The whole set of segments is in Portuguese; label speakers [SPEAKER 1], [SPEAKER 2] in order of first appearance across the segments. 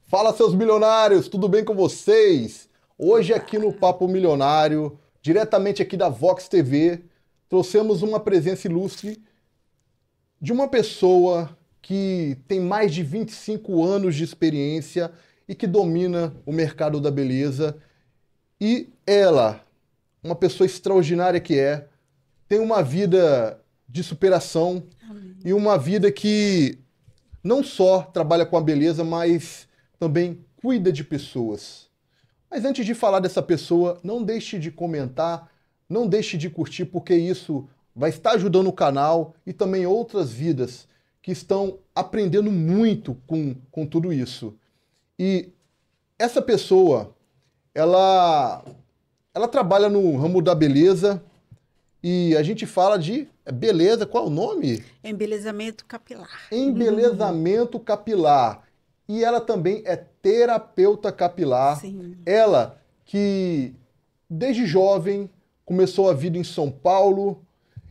[SPEAKER 1] Fala, seus milionários, tudo bem com vocês? Hoje aqui no Papo Milionário, diretamente aqui da Vox TV, trouxemos uma presença ilustre de uma pessoa que tem mais de 25 anos de experiência e que domina o mercado da beleza. E ela, uma pessoa extraordinária que é, tem uma vida de superação e uma vida que não só trabalha com a beleza, mas também cuida de pessoas. Mas antes de falar dessa pessoa, não deixe de comentar, não deixe de curtir, porque isso vai estar ajudando o canal e também outras vidas que estão aprendendo muito com tudo isso. E essa pessoa, ela trabalha no ramo da beleza e a gente fala de beleza, qual é o nome?
[SPEAKER 2] Embelezamento capilar.
[SPEAKER 1] Embelezamento capilar. E ela também é terapeuta capilar.
[SPEAKER 2] Sim.
[SPEAKER 1] Ela que, desde jovem, começou a vida em São Paulo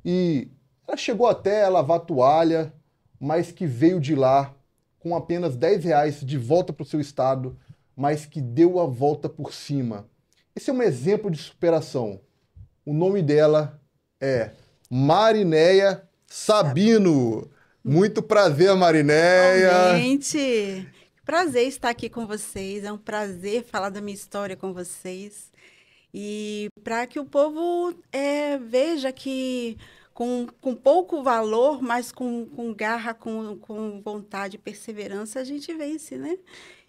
[SPEAKER 1] e ela chegou até a lavar toalha, mas que veio de lá com apenas R$ 10 de volta para o seu estado, mas que deu a volta por cima. Esse é um exemplo de superação. O nome dela é Marinéia Sabino. Muito prazer, Marinéia.
[SPEAKER 2] Realmente, prazer estar aqui com vocês. É um prazer falar da minha história com vocês. E para que o povo veja que com pouco valor, mas com garra, com vontade e perseverança, a gente vence, né?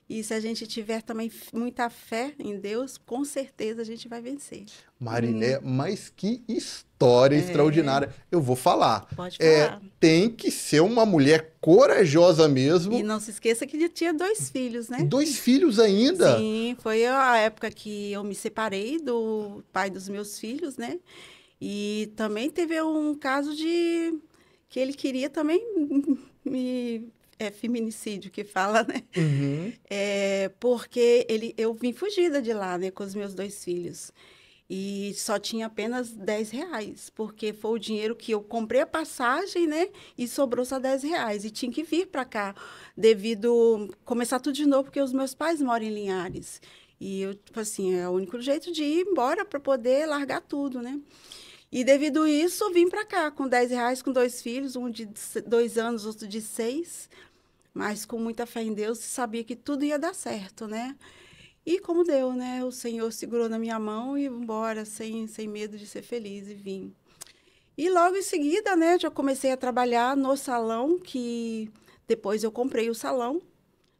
[SPEAKER 2] E se a gente tiver também muita fé em Deus, com certeza a gente vai vencer.
[SPEAKER 1] Mariné, mas que história extraordinária. Eu vou falar.
[SPEAKER 2] Pode falar.
[SPEAKER 1] Tem que ser uma mulher corajosa mesmo.
[SPEAKER 2] E não se esqueça que ele tinha 2 filhos, né?
[SPEAKER 1] 2 filhos ainda?
[SPEAKER 2] Sim, foi a época que eu me separei do pai dos meus filhos, né? E também teve um caso de que ele queria também feminicídio que fala, né?
[SPEAKER 1] Uhum.
[SPEAKER 2] Porque eu vim fugida de lá, né, com os meus 2 filhos. E só tinha apenas R$ 10, porque foi o dinheiro que eu comprei a passagem, né? E sobrou só R$ 10. E tinha que vir para cá, devido começar tudo de novo, porque os meus pais moram em Linhares. E eu, tipo assim, é o único jeito de ir embora para poder largar tudo, né? E devido a isso, eu vim para cá com R$ 10, com 2 filhos, um de 2 anos, outro de 6, mas com muita fé em Deus, sabia que tudo ia dar certo, né? E como deu, né? O Senhor segurou na minha mão e embora, sem medo de ser feliz, e vim. E logo em seguida, né, já comecei a trabalhar no salão, que depois eu comprei o salão,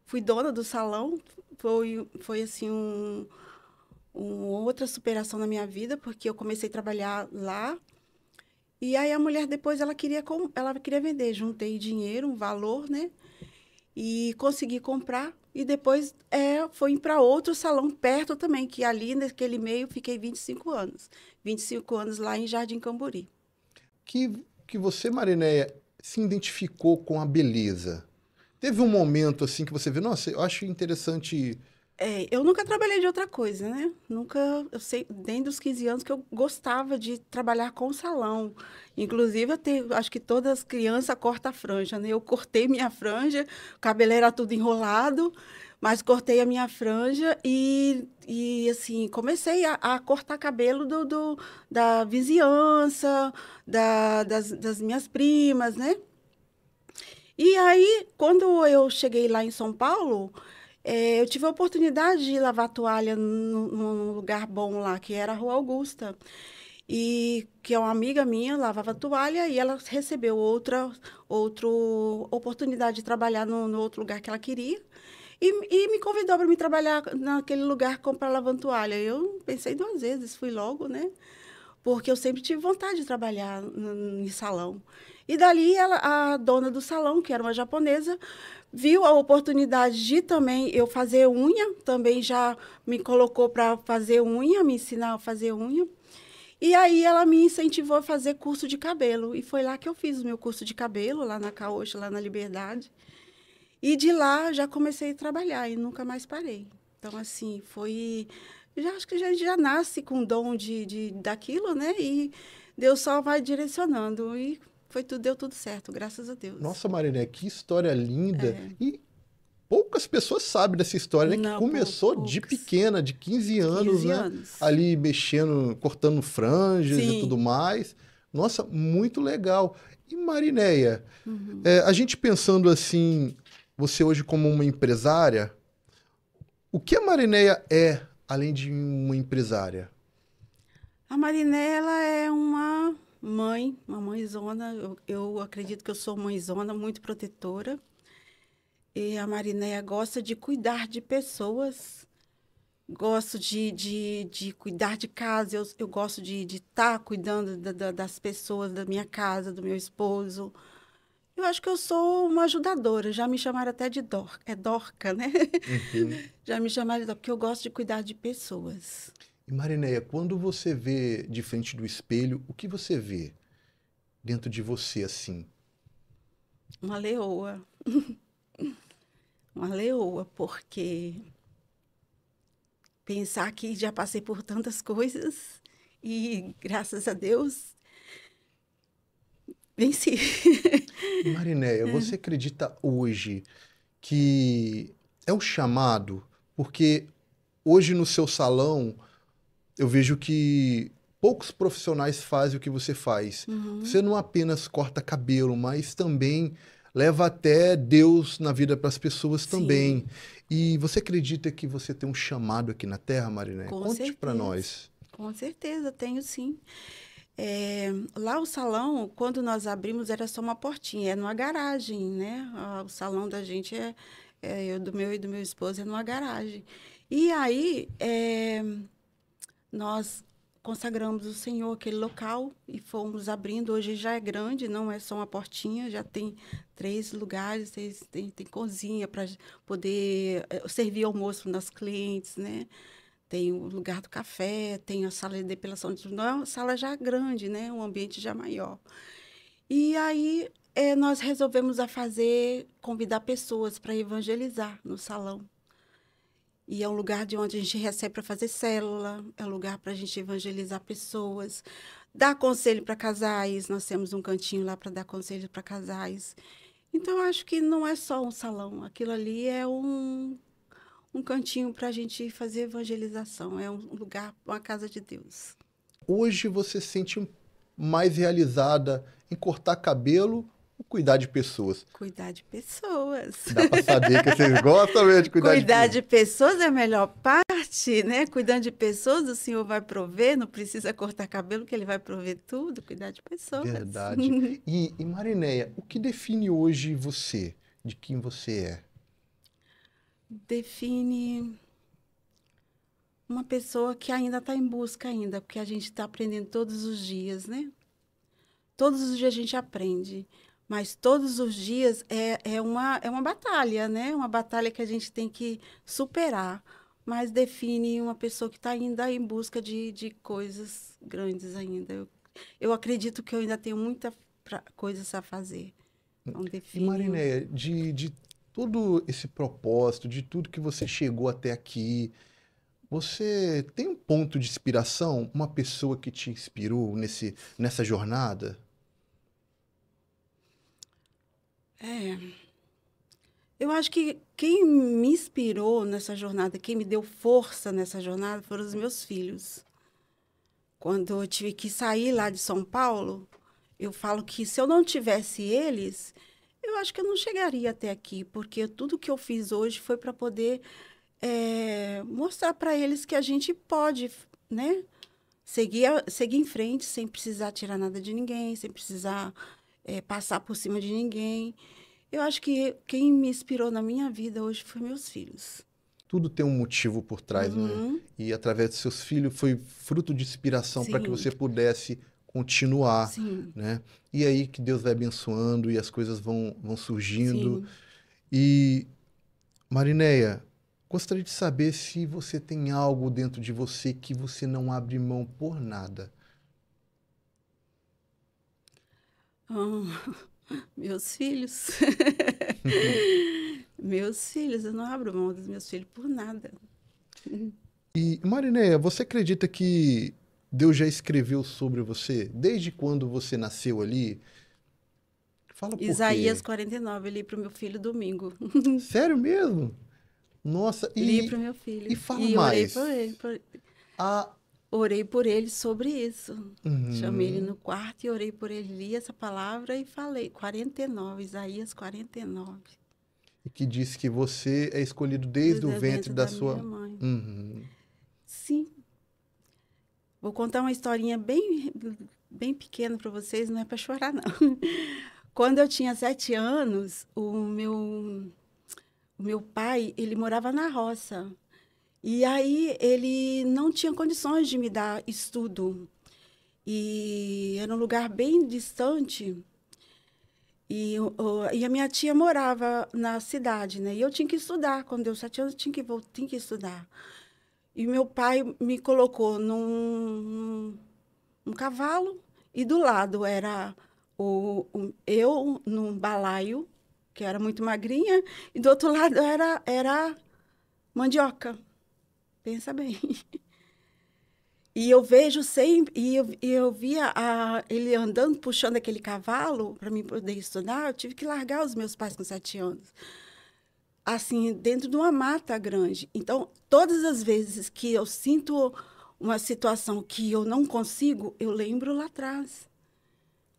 [SPEAKER 2] fui dona do salão, foi assim, uma outra superação na minha vida, porque eu comecei a trabalhar lá. E aí a mulher depois, ela queria vender, juntei dinheiro, um valor, né? E consegui comprar. E depois foi para outro salão perto também, que ali naquele meio fiquei 25 anos. 25 anos lá em Jardim Camburi.
[SPEAKER 1] Que você, Marinéia, se identificou com a beleza. Teve um momento assim que você viu, nossa, eu acho interessante.
[SPEAKER 2] Eu nunca trabalhei de outra coisa, né? Nunca, eu sei, desde os 15 anos que eu gostava de trabalhar com salão. Inclusive, acho que todas as crianças cortam a franja, né? Eu cortei minha franja, o cabelo era tudo enrolado, mas cortei a minha franja e assim, comecei a cortar cabelo da vizinhança, das minhas primas, né? E aí, quando eu cheguei lá em São Paulo, eu tive a oportunidade de lavar toalha num lugar bom lá, que era a Rua Augusta. E que é uma amiga minha, lavava toalha, e ela recebeu outra oportunidade de trabalhar no outro lugar que ela queria. E me convidou para me trabalhar naquele lugar para lavando toalha. Eu pensei 2 vezes, fui logo, né? Porque eu sempre tive vontade de trabalhar em salão. E dali a dona do salão, que era uma japonesa, viu a oportunidade de também eu fazer unha, também já me colocou para fazer unha, me ensinar a fazer unha. E aí ela me incentivou a fazer curso de cabelo. E foi lá que eu fiz o meu curso de cabelo, lá na Caoxa, lá na Liberdade. E de lá já comecei a trabalhar e nunca mais parei. Então, assim, acho que já nasce com o dom daquilo, né? E Deus só vai direcionando. E deu tudo certo, graças a Deus.
[SPEAKER 1] Nossa, Mariné, que história linda. E poucas pessoas sabem dessa história, né? Que
[SPEAKER 2] Não,
[SPEAKER 1] começou de
[SPEAKER 2] poucas.
[SPEAKER 1] pequena, de 15 anos,
[SPEAKER 2] 15
[SPEAKER 1] né?
[SPEAKER 2] anos.
[SPEAKER 1] Ali mexendo, cortando franjas e tudo
[SPEAKER 2] Sim.
[SPEAKER 1] mais. Nossa, muito legal. E Marinéia,
[SPEAKER 2] Uhum.
[SPEAKER 1] a gente pensando assim, você hoje como uma empresária, o que a Marinéia é, além de uma empresária?
[SPEAKER 2] A Mariné, ela é uma mãezona. Eu acredito que eu sou mãezona, muito protetora. E a Marinéia gosta de cuidar de pessoas. Gosto de cuidar de casa. Eu gosto de estar cuidando das pessoas da minha casa, do meu esposo. Eu acho que eu sou uma ajudadora. Já me chamaram até de Dorca, né?
[SPEAKER 1] Uhum.
[SPEAKER 2] Já me chamaram de Dorca, porque eu gosto de cuidar de pessoas.
[SPEAKER 1] E Marinéia, quando você vê de frente do espelho, o que você vê dentro de você assim?
[SPEAKER 2] Uma leoa. Uma leoa, porque pensar que já passei por tantas coisas e, graças a Deus, venci.
[SPEAKER 1] E Marinéia, você acredita hoje que é o chamado? Porque hoje no seu salão eu vejo que poucos profissionais fazem o que você faz.
[SPEAKER 2] Uhum,
[SPEAKER 1] Você não apenas corta cabelo, mas também leva até Deus na vida para as pessoas também.
[SPEAKER 2] sim,
[SPEAKER 1] E você acredita que você tem um chamado aqui na Terra, Marinéia?
[SPEAKER 2] com
[SPEAKER 1] Conte para
[SPEAKER 2] certeza.
[SPEAKER 1] nós.
[SPEAKER 2] Com certeza, tenho sim. Lá o salão, quando nós abrimos, era só uma portinha, é numa garagem, né? O salão da gente eu, do meu e do meu esposo, é numa garagem. E aí, nós consagramos o Senhor, aquele local, e fomos abrindo. Hoje já é grande, não é só uma portinha, já tem 3 lugares, tem cozinha para poder servir almoço nas clientes, né? Tem o lugar do café, tem a sala de depilação. Não é uma sala já grande, né? Um ambiente já maior. E aí nós resolvemos convidar pessoas para evangelizar no salão. E é um lugar de onde a gente recebe para fazer célula, é um lugar para a gente evangelizar pessoas, dar conselho para casais. Nós temos um cantinho lá para dar conselho para casais. Então, eu acho que não é só um salão, aquilo ali é um cantinho para a gente fazer evangelização, é um lugar, uma casa de Deus.
[SPEAKER 1] Hoje você se sente mais realizada em cortar cabelo ou cuidar de pessoas?
[SPEAKER 2] Cuidar de pessoas.
[SPEAKER 1] Dá para saber que vocês gostam mesmo de cuidar de
[SPEAKER 2] Cuidar
[SPEAKER 1] pessoas.
[SPEAKER 2] de pessoas é a melhor parte, né? Cuidando de pessoas, o Senhor vai prover, não precisa cortar cabelo, que Ele vai prover tudo. Cuidar de pessoas.
[SPEAKER 1] Verdade. E Marinéia, o que define hoje você, de quem você é?
[SPEAKER 2] Define uma pessoa que ainda está em busca ainda, porque a gente está aprendendo todos os dias, né? Todos os dias a gente aprende, mas todos os dias é uma batalha, né? Uma batalha que a gente tem que superar, mas define uma pessoa que está ainda em busca de coisas grandes ainda. Eu acredito que eu ainda tenho muita coisas a fazer. Então,
[SPEAKER 1] E
[SPEAKER 2] define.
[SPEAKER 1] Marinéia, de todo esse propósito, de tudo que você chegou até aqui, você tem um ponto de inspiração, uma pessoa que te inspirou nessa jornada?
[SPEAKER 2] É, eu acho que quem me inspirou nessa jornada, quem me deu força nessa jornada, foram os meus filhos. Quando eu tive que sair lá de São Paulo, eu falo que se eu não tivesse eles, eu acho que eu não chegaria até aqui, porque tudo que eu fiz hoje foi para poder mostrar para eles que a gente pode, né, seguir em frente sem precisar tirar nada de ninguém, sem precisar passar por cima de ninguém. Eu acho que quem me inspirou na minha vida hoje foi meus filhos.
[SPEAKER 1] Tudo tem um motivo por trás, não é?
[SPEAKER 2] Uhum,
[SPEAKER 1] E através dos seus filhos foi fruto de inspiração para que
[SPEAKER 2] sim,
[SPEAKER 1] você pudesse continuar,
[SPEAKER 2] sim,
[SPEAKER 1] né? E aí que Deus vai abençoando e as coisas vão surgindo.
[SPEAKER 2] sim.
[SPEAKER 1] E, Marinéia, gostaria de saber se você tem algo dentro de você que você não abre mão por nada.
[SPEAKER 2] Ah, meus filhos. Meus filhos, eu não abro mão dos meus filhos por nada.
[SPEAKER 1] E, Marinéia, você acredita que Deus já escreveu sobre você desde quando você nasceu ali? Fala por
[SPEAKER 2] Isaías
[SPEAKER 1] quê?
[SPEAKER 2] 49, eu li para o meu filho domingo.
[SPEAKER 1] Sério mesmo? Nossa,
[SPEAKER 2] Li para o meu
[SPEAKER 1] e
[SPEAKER 2] filho.
[SPEAKER 1] fala
[SPEAKER 2] E orei por
[SPEAKER 1] mais.
[SPEAKER 2] ele.
[SPEAKER 1] Ah,
[SPEAKER 2] Orei por ele sobre isso. Chamei ele
[SPEAKER 1] uhum.
[SPEAKER 2] no quarto e orei por ele. Li essa palavra e falei. 49, Isaías 49.
[SPEAKER 1] E que diz que você é escolhido desde o ventre
[SPEAKER 2] Dentro
[SPEAKER 1] da
[SPEAKER 2] da minha
[SPEAKER 1] sua.
[SPEAKER 2] mãe.
[SPEAKER 1] Uhum.
[SPEAKER 2] Sim. Vou contar uma historinha bem pequena para vocês, não é para chorar, não. Quando eu tinha 7 anos, o meu pai, ele morava na roça. E aí ele não tinha condições de me dar estudo. E era um lugar bem distante. E a minha tia morava na cidade, né? E eu tinha que estudar. Quando deu 7 anos, eu tinha que estudar. E meu pai me colocou num cavalo, e do lado era eu num balaio, que era muito magrinha, e do outro lado era mandioca. Pensa bem. E eu vejo sempre, e eu via ele andando, puxando aquele cavalo para mim poder estudar. Eu tive que largar os meus pais com 7 anos, assim, dentro de uma mata grande. Então, todas as vezes que eu sinto uma situação que eu não consigo, eu lembro lá atrás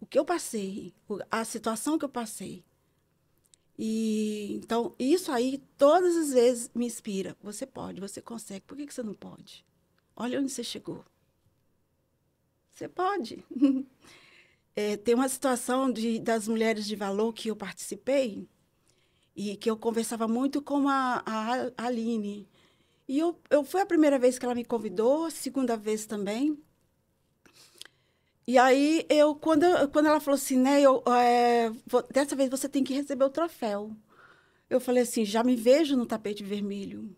[SPEAKER 2] o que eu passei, a situação que eu passei. E então, isso aí, todas as vezes me inspira. Você pode, você consegue. Por que você não pode? Olha onde você chegou. Você pode. Tem uma situação das mulheres de valor que eu participei e que eu conversava muito com a Aline. E foi a primeira vez que ela me convidou, a segunda vez também. E aí, quando ela falou assim, né, dessa vez você tem que receber o troféu. Eu falei assim, já me vejo no tapete vermelho.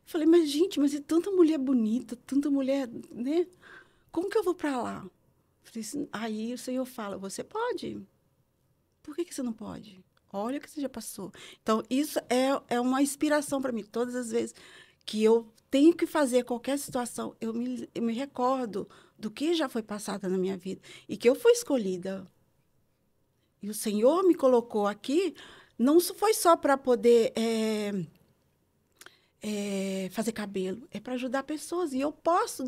[SPEAKER 2] Eu falei, mas gente, mas é tanta mulher bonita, tanta mulher, né? Como que eu vou para lá? Falei assim, aí o Senhor fala, você pode. Por que você não pode? Olha o que você já passou. Então, isso é uma inspiração para mim. Todas as vezes que eu tenho que fazer qualquer situação, eu me recordo do que já foi passado na minha vida e que eu fui escolhida. E o Senhor me colocou aqui, não foi só para poder fazer cabelo, é para ajudar pessoas. E eu posso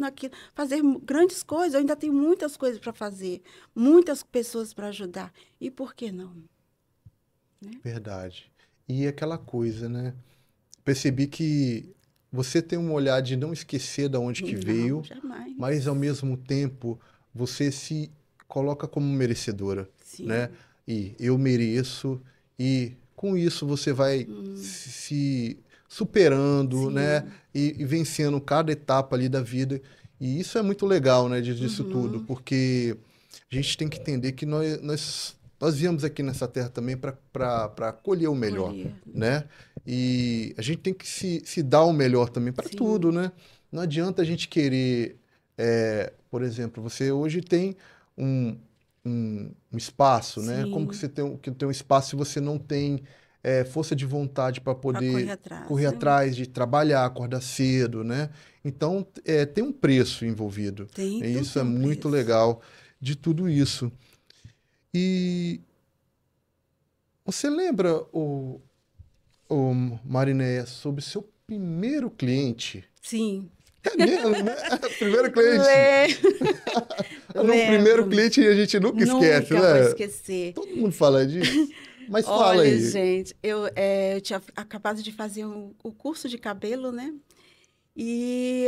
[SPEAKER 2] fazer grandes coisas, eu ainda tenho muitas coisas para fazer, muitas pessoas para ajudar. E por que não? Né?
[SPEAKER 1] Verdade. E aquela coisa, né? Percebi que você tem um olhar de não esquecer de onde que
[SPEAKER 2] Não,
[SPEAKER 1] veio,
[SPEAKER 2] jamais.
[SPEAKER 1] mas ao mesmo tempo você se coloca como merecedora, né?
[SPEAKER 2] Sim.
[SPEAKER 1] E eu mereço, e com isso você vai se superando, né?
[SPEAKER 2] Sim.
[SPEAKER 1] E vencendo cada etapa ali da vida. E isso é muito legal, né? Disso tudo,
[SPEAKER 2] Uhum.
[SPEAKER 1] porque a gente tem que entender que nós viemos aqui nessa terra também para colher o melhor,
[SPEAKER 2] Colher.
[SPEAKER 1] né? E a gente tem que se dar o melhor também para tudo,
[SPEAKER 2] Sim.
[SPEAKER 1] né? Não adianta a gente querer, por exemplo, você hoje tem um, um espaço, né? Como que
[SPEAKER 2] Sim.
[SPEAKER 1] você tem um espaço se você não tem força de vontade para
[SPEAKER 2] Para correr
[SPEAKER 1] poder
[SPEAKER 2] atrás,
[SPEAKER 1] correr
[SPEAKER 2] né?
[SPEAKER 1] atrás de trabalhar, acordar cedo, né? Então, tem um preço envolvido.
[SPEAKER 2] Tem,
[SPEAKER 1] E
[SPEAKER 2] tudo
[SPEAKER 1] isso
[SPEAKER 2] tem
[SPEAKER 1] é
[SPEAKER 2] um
[SPEAKER 1] muito
[SPEAKER 2] preço.
[SPEAKER 1] legal de tudo isso. E você lembra, o Marinéia, sobre seu primeiro cliente?
[SPEAKER 2] Sim.
[SPEAKER 1] É mesmo, né? Primeiro cliente.
[SPEAKER 2] Le-
[SPEAKER 1] No primeiro
[SPEAKER 2] Lembro.
[SPEAKER 1] cliente a gente nunca esquece,
[SPEAKER 2] Nunca vou
[SPEAKER 1] né?
[SPEAKER 2] esquecer.
[SPEAKER 1] Todo mundo fala disso. Mas fala
[SPEAKER 2] Olha,
[SPEAKER 1] aí.
[SPEAKER 2] gente, eu tinha acabado de fazer o curso de cabelo, né? E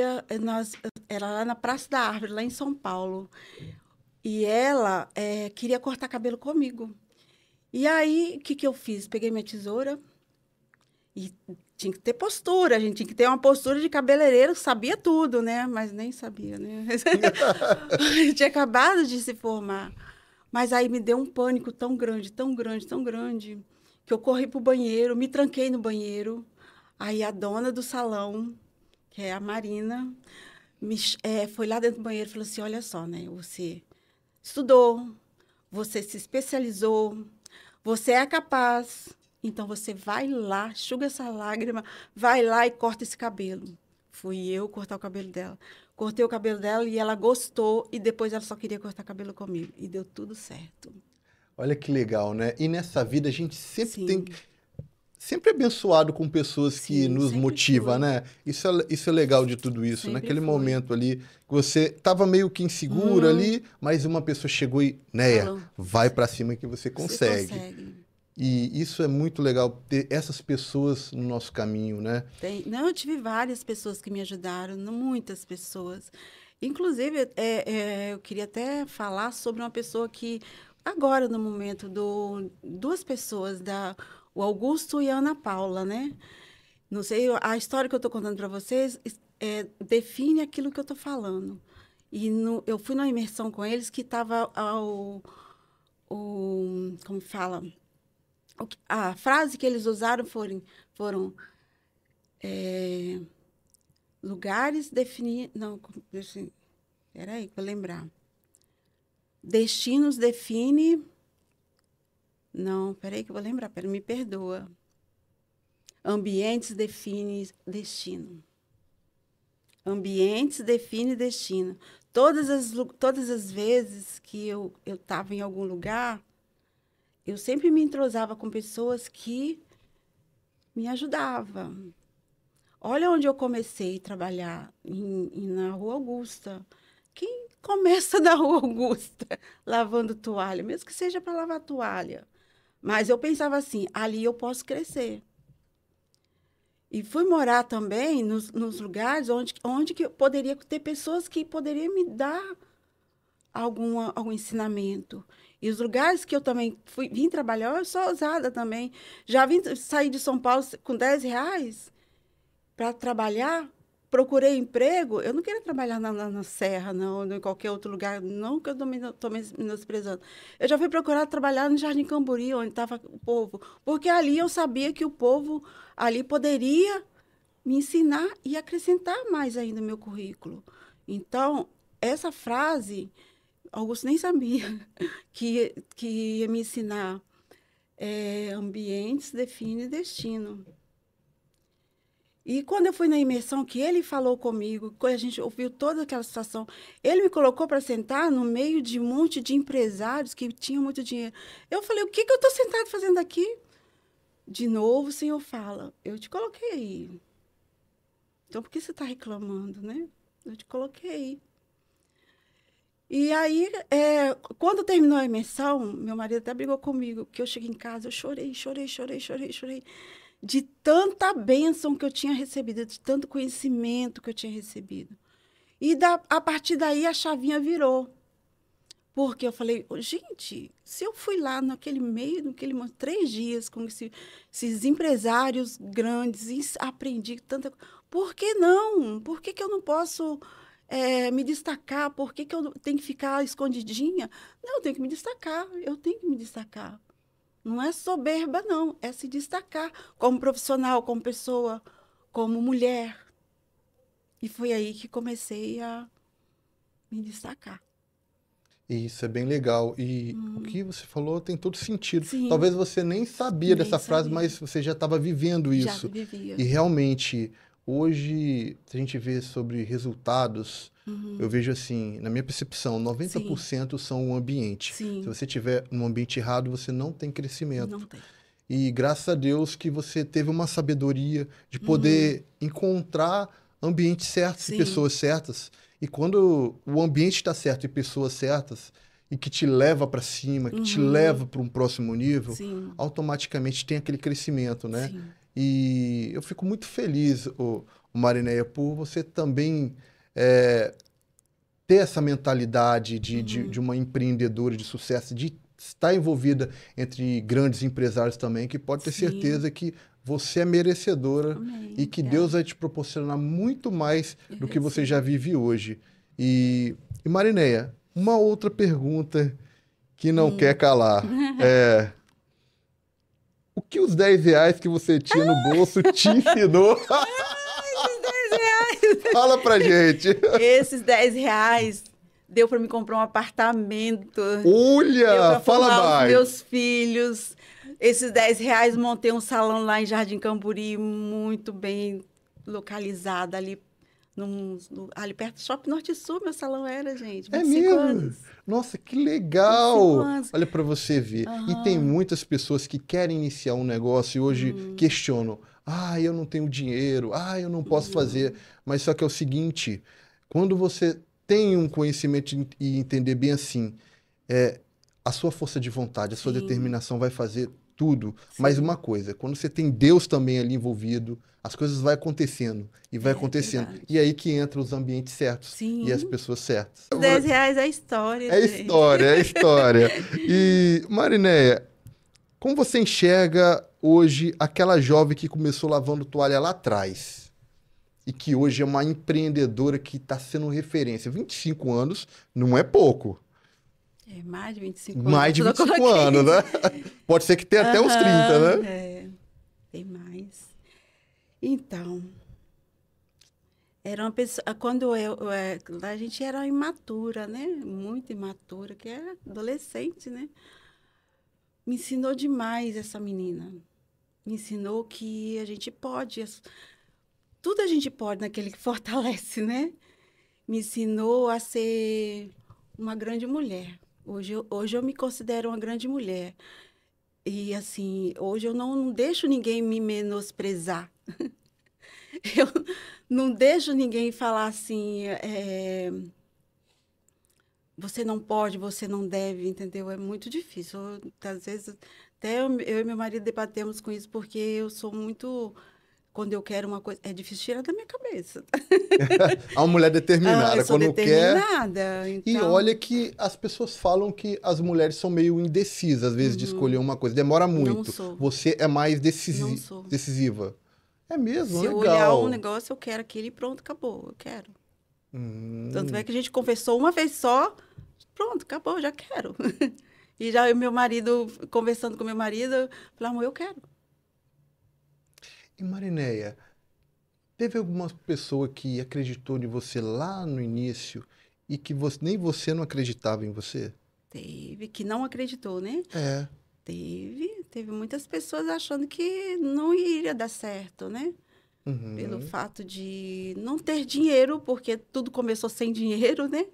[SPEAKER 2] era lá na Praça da Árvore, lá em São Paulo. E ela queria cortar cabelo comigo. E aí, o que eu fiz? Peguei minha tesoura e tinha que ter postura, a gente tinha que ter uma postura de cabeleireiro, sabia tudo, né? Mas nem sabia, né? Eu tinha acabado de se formar. Mas aí me deu um pânico tão grande, tão grande, tão grande, que eu corri para o banheiro, me tranquei no banheiro. Aí a dona do salão, que é a Marina, foi lá dentro do banheiro e falou assim: olha só, né? Você estudou, você se especializou, você é capaz. Então você vai lá, enxuga essa lágrima, vai lá e corta esse cabelo. Fui eu cortar o cabelo dela. Cortei o cabelo dela e ela gostou, e depois ela só queria cortar cabelo comigo. E deu tudo certo.
[SPEAKER 1] Olha que legal, né? E nessa vida a gente sempre tem,
[SPEAKER 2] Sim,
[SPEAKER 1] sempre é abençoado com pessoas que
[SPEAKER 2] sim,
[SPEAKER 1] nos
[SPEAKER 2] sempre
[SPEAKER 1] motivam,
[SPEAKER 2] fui.
[SPEAKER 1] né? Isso é legal de tudo isso.
[SPEAKER 2] Sempre
[SPEAKER 1] Naquele
[SPEAKER 2] fui.
[SPEAKER 1] momento ali, que você tava meio que insegura
[SPEAKER 2] Hum,
[SPEAKER 1] ali, mas uma pessoa chegou e, Neia,
[SPEAKER 2] falou,
[SPEAKER 1] vai pra cima que você
[SPEAKER 2] você
[SPEAKER 1] consegue.
[SPEAKER 2] consegue.
[SPEAKER 1] E isso é muito legal, ter essas pessoas no nosso caminho, né?
[SPEAKER 2] Não, eu tive várias pessoas que me ajudaram, muitas pessoas. Inclusive, eu queria até falar sobre uma pessoa que, agora no momento, duas pessoas, o Augusto e a Ana Paula, né? Não sei, a história que eu estou contando para vocês define aquilo que eu estou falando. Eu fui numa imersão com eles que estava como fala? A frase que eles usaram foram lugares definir. Não, peraí, para lembrar. Destinos define. Não, peraí que eu vou lembrar, peraí, me perdoa. Ambientes define destino. Ambientes define destino. Todas as vezes que eu estava em algum lugar, eu sempre me entrosava com pessoas que me ajudavam. Olha onde eu comecei a trabalhar, na Rua Augusta. Quem começa na Rua Augusta lavando toalha, mesmo que seja para lavar toalha. Mas eu pensava assim, ali eu posso crescer. E fui morar também nos lugares onde que eu poderia ter pessoas que poderiam me dar algum ensinamento. E os lugares que eu também vim trabalhar, eu sou ousada também. Já vim sair de São Paulo com R$ 10 para trabalhar, procurei emprego. Eu não queria trabalhar na Serra, não, ou em qualquer outro lugar, não que eu estou menosprezando. Eu já fui procurar trabalhar no Jardim Camburi, onde estava o povo, porque ali eu sabia que o povo ali poderia me ensinar e acrescentar mais ainda no meu currículo. Então, essa frase, Augusto nem sabia que ia me ensinar. Ambientes define destino. E quando eu fui na imersão, que ele falou comigo, quando a gente ouviu toda aquela situação, ele me colocou para sentar no meio de um monte de empresários que tinham muito dinheiro. Eu falei, o que eu estou sentado fazendo aqui? De novo, o senhor fala, eu te coloquei aí. Então, por que você está reclamando, né? Eu te coloquei aí. E aí, quando terminou a imersão, meu marido até brigou comigo, que eu cheguei em casa, eu chorei, chorei, chorei, chorei, chorei. De tanta bênção que eu tinha recebido, de tanto conhecimento que eu tinha recebido. E a partir daí a chavinha virou. Porque eu falei, gente, se eu fui lá naquele 3 dias com esses empresários grandes e aprendi tanta coisa, por que não? Por que eu não posso me destacar? Por que eu tenho que ficar escondidinha? Não, eu tenho que me destacar, eu tenho que me destacar. Não é soberba, não. É se destacar como profissional, como pessoa, como mulher. E foi aí que comecei a me destacar.
[SPEAKER 1] E isso é bem legal. E o que você falou tem todo sentido.
[SPEAKER 2] Sim,
[SPEAKER 1] Talvez você nem sabia
[SPEAKER 2] nem
[SPEAKER 1] dessa frase,
[SPEAKER 2] sabia.
[SPEAKER 1] mas você já estava vivendo
[SPEAKER 2] Já
[SPEAKER 1] isso.
[SPEAKER 2] vivia.
[SPEAKER 1] E realmente, hoje, se a gente vê sobre resultados, eu vejo assim, na minha percepção,
[SPEAKER 2] Sim,
[SPEAKER 1] 90% são o ambiente. Se
[SPEAKER 2] sim.
[SPEAKER 1] você tiver um ambiente errado, você não tem
[SPEAKER 2] Não
[SPEAKER 1] crescimento.
[SPEAKER 2] tem.
[SPEAKER 1] E graças a Deus que você teve uma sabedoria de poder encontrar ambientes certos e
[SPEAKER 2] Sim,
[SPEAKER 1] pessoas certas. E quando o ambiente está certo e pessoas certas, e que te leva para cima, que te leva para um próximo nível,
[SPEAKER 2] sim,
[SPEAKER 1] automaticamente tem aquele crescimento, né?
[SPEAKER 2] sim.
[SPEAKER 1] E eu fico muito feliz, o Marineia, por você também é, ter essa mentalidade de uma empreendedora de sucesso, de estar envolvida entre grandes empresários também, que pode ter
[SPEAKER 2] Sim.
[SPEAKER 1] certeza que você é merecedora e
[SPEAKER 2] Amém.
[SPEAKER 1] que Deus vai te proporcionar muito mais
[SPEAKER 2] Eu
[SPEAKER 1] do que você já
[SPEAKER 2] recebo.
[SPEAKER 1] vive hoje. E Marineia, uma outra pergunta que não quer
[SPEAKER 2] Hum.
[SPEAKER 1] calar. É, o que os R$ 10 que você tinha no bolso te ensinou? Fala pra gente.
[SPEAKER 2] Esses R$ 10 deu para me comprar um apartamento, deu
[SPEAKER 1] Olha,
[SPEAKER 2] para
[SPEAKER 1] fala
[SPEAKER 2] formar os
[SPEAKER 1] mais.
[SPEAKER 2] meus filhos. Esses R$ 10 montei um salão lá em Jardim Camburi, muito bem localizado ali Ali perto do Shopping Norte Sul, meu salão era, gente.
[SPEAKER 1] É
[SPEAKER 2] 25
[SPEAKER 1] mesmo?
[SPEAKER 2] anos.
[SPEAKER 1] Nossa, que
[SPEAKER 2] 25
[SPEAKER 1] legal!
[SPEAKER 2] anos.
[SPEAKER 1] Olha para você ver. E tem
[SPEAKER 2] Aham.
[SPEAKER 1] muitas pessoas que querem iniciar um negócio e hoje questionam: ah, eu não tenho dinheiro, ah, eu não posso fazer.
[SPEAKER 2] Não.
[SPEAKER 1] Mas só que é o seguinte: quando você tem um conhecimento e entender bem assim, é, a sua força de vontade, a sua
[SPEAKER 2] Sim,
[SPEAKER 1] determinação vai fazer tudo. Mas uma
[SPEAKER 2] sim.
[SPEAKER 1] coisa, quando você tem Deus também ali envolvido, as coisas vão acontecendo e vai
[SPEAKER 2] É
[SPEAKER 1] acontecendo. E
[SPEAKER 2] verdade.
[SPEAKER 1] aí que entra os ambientes certos e as
[SPEAKER 2] Sim.
[SPEAKER 1] pessoas certas.
[SPEAKER 2] Os R$ 10 é história,
[SPEAKER 1] É
[SPEAKER 2] gente.
[SPEAKER 1] história, é história. E, Marinéia, como você enxerga hoje aquela jovem que começou lavando toalha lá atrás e que hoje é uma empreendedora que está sendo referência? 25 anos não é pouco.
[SPEAKER 2] É mais de 25 anos,
[SPEAKER 1] Mais de
[SPEAKER 2] eu
[SPEAKER 1] 25
[SPEAKER 2] coloquei
[SPEAKER 1] anos, né?
[SPEAKER 2] isso.
[SPEAKER 1] Pode ser que tenha até uns 30,
[SPEAKER 2] Aham,
[SPEAKER 1] né?
[SPEAKER 2] tem mais. Então, era uma pessoa. Quando a gente era imatura, né? Muito imatura, que era adolescente, né? Me ensinou demais essa menina. Me ensinou que a gente pode, tudo a gente pode naquele que fortalece, né? Me ensinou a ser uma grande mulher. Hoje eu me considero uma grande mulher. E, assim, hoje eu não deixo ninguém me menosprezar. Eu não deixo ninguém falar assim, você não pode, você não deve, entendeu? É muito difícil. Às vezes, até eu e meu marido debatemos com isso, porque eu sou muito. Quando eu quero uma coisa, é difícil tirar da minha cabeça.
[SPEAKER 1] A uma mulher
[SPEAKER 2] Ah, eu
[SPEAKER 1] determinada,
[SPEAKER 2] sou
[SPEAKER 1] quando quer.
[SPEAKER 2] determinada,
[SPEAKER 1] E olha
[SPEAKER 2] então.
[SPEAKER 1] que as pessoas falam que as mulheres são meio indecisas, às vezes, de escolher
[SPEAKER 2] Uhum,
[SPEAKER 1] uma coisa. Demora
[SPEAKER 2] não
[SPEAKER 1] muito.
[SPEAKER 2] sou,
[SPEAKER 1] Você é mais
[SPEAKER 2] não sou.
[SPEAKER 1] decisiva. É mesmo,
[SPEAKER 2] Se eu olhar um
[SPEAKER 1] legal.
[SPEAKER 2] negócio, eu quero aquele e pronto, acabou, eu quero. Tanto é
[SPEAKER 1] Hum.
[SPEAKER 2] que a gente conversou uma vez só, pronto, acabou, já quero. E já o meu marido, conversando com meu marido, eu falei, amor, eu quero.
[SPEAKER 1] E Marinéia, teve alguma pessoa que acreditou em você lá no início e que nem você não acreditava em você?
[SPEAKER 2] Teve, que não acreditou, né?
[SPEAKER 1] É.
[SPEAKER 2] Teve muitas pessoas achando que não iria dar certo, né? Pelo
[SPEAKER 1] Uhum.
[SPEAKER 2] fato de não ter dinheiro, porque tudo começou sem dinheiro, né?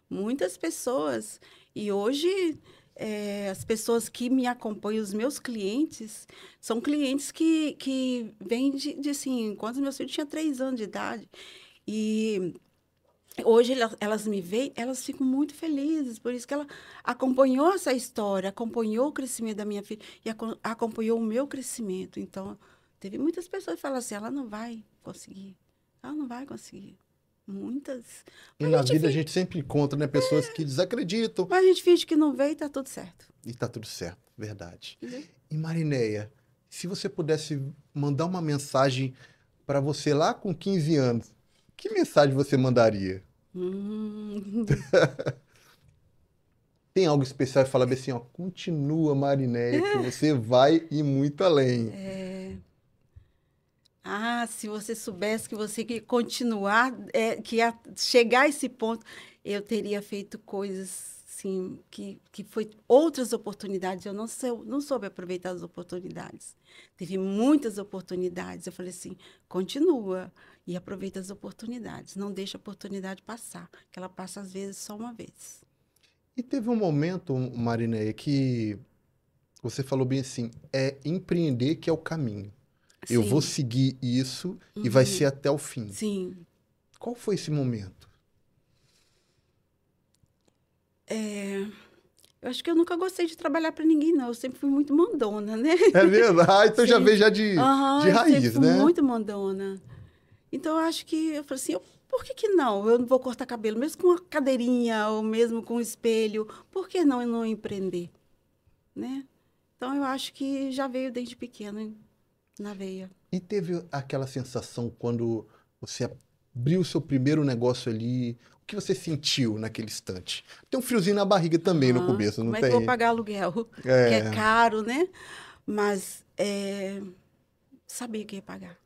[SPEAKER 2] Muitas pessoas. E hoje, as pessoas que me acompanham, os meus clientes, são clientes que vêm assim, quando meus filhos tinham 3 anos de idade. E hoje elas me veem, elas ficam muito felizes, por isso que ela acompanhou essa história, acompanhou o crescimento da minha filha e acompanhou o meu crescimento. Então, teve muitas pessoas que falaram assim, ela não vai conseguir, ela não vai conseguir. Muitas.
[SPEAKER 1] E
[SPEAKER 2] Mas a
[SPEAKER 1] na
[SPEAKER 2] gente
[SPEAKER 1] vida a
[SPEAKER 2] finge,
[SPEAKER 1] gente sempre encontra, né, pessoas que desacreditam
[SPEAKER 2] mas a gente finge que não veio e tá tudo certo.
[SPEAKER 1] e tá tudo certo, verdade.
[SPEAKER 2] Entendeu?
[SPEAKER 1] E Marinéia, se você pudesse mandar uma mensagem para você lá com 15 anos, que mensagem você mandaria?
[SPEAKER 2] Hum.
[SPEAKER 1] Tem algo especial e falar bem assim, ó, continua, Marinéia, que você vai ir muito além.
[SPEAKER 2] Ah, se você soubesse que você queria continuar, que ia chegar a esse ponto, eu teria feito coisas, assim, que foi outras oportunidades. Eu não soube aproveitar as oportunidades. Teve muitas oportunidades. Eu falei assim, continua e aproveita as oportunidades. Não deixa a oportunidade passar, que ela passa às vezes só uma vez.
[SPEAKER 1] E teve um momento, Marinéia, que você falou bem assim, é empreender que é o caminho. Eu vou
[SPEAKER 2] Sim,
[SPEAKER 1] seguir isso e vai ser
[SPEAKER 2] uhum,
[SPEAKER 1] até o fim.
[SPEAKER 2] sim.
[SPEAKER 1] Qual foi esse momento?
[SPEAKER 2] Eu acho que eu nunca gostei de trabalhar para ninguém, não. Eu sempre fui muito mandona, né?
[SPEAKER 1] É mesmo? Ah, então já veio
[SPEAKER 2] Sempre.
[SPEAKER 1] já
[SPEAKER 2] Aham,
[SPEAKER 1] de
[SPEAKER 2] eu sempre
[SPEAKER 1] raiz,
[SPEAKER 2] fui
[SPEAKER 1] né?
[SPEAKER 2] muito mandona. Então, eu acho que eu falei assim, por que que não? Eu não vou cortar cabelo, mesmo com uma cadeirinha ou mesmo com um espelho. Por que não eu não empreender, né? Então, eu acho que já veio desde pequena na veia.
[SPEAKER 1] E teve aquela sensação quando você abriu o seu primeiro negócio ali, o que você sentiu naquele instante? Tem um friozinho na barriga também no
[SPEAKER 2] Aham.
[SPEAKER 1] começo, não
[SPEAKER 2] Como é que eu vou
[SPEAKER 1] tem?
[SPEAKER 2] pagar aluguel? Que é
[SPEAKER 1] É.
[SPEAKER 2] caro, né? Mas sabia que ia pagar.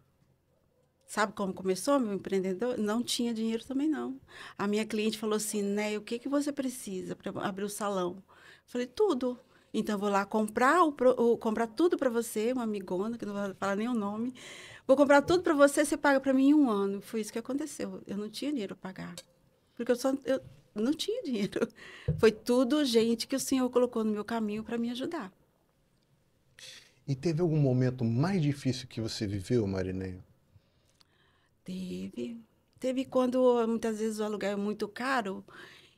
[SPEAKER 2] Sabe como começou meu empreendedor? Não tinha dinheiro também, não. A minha cliente falou assim, né, o que que você precisa para abrir o salão? Eu falei, tudo. Então, eu vou lá comprar, comprar tudo para você, uma amigona, que não vou falar nem o nome. Vou comprar tudo para você, você paga para mim em 1 ano. Foi isso que aconteceu. Eu não tinha dinheiro para pagar. Porque eu não tinha dinheiro. Foi tudo gente que o Senhor colocou no meu caminho para me ajudar.
[SPEAKER 1] E teve algum momento mais difícil que você viveu, Marineia?
[SPEAKER 2] Teve. Teve quando muitas vezes o aluguel é muito caro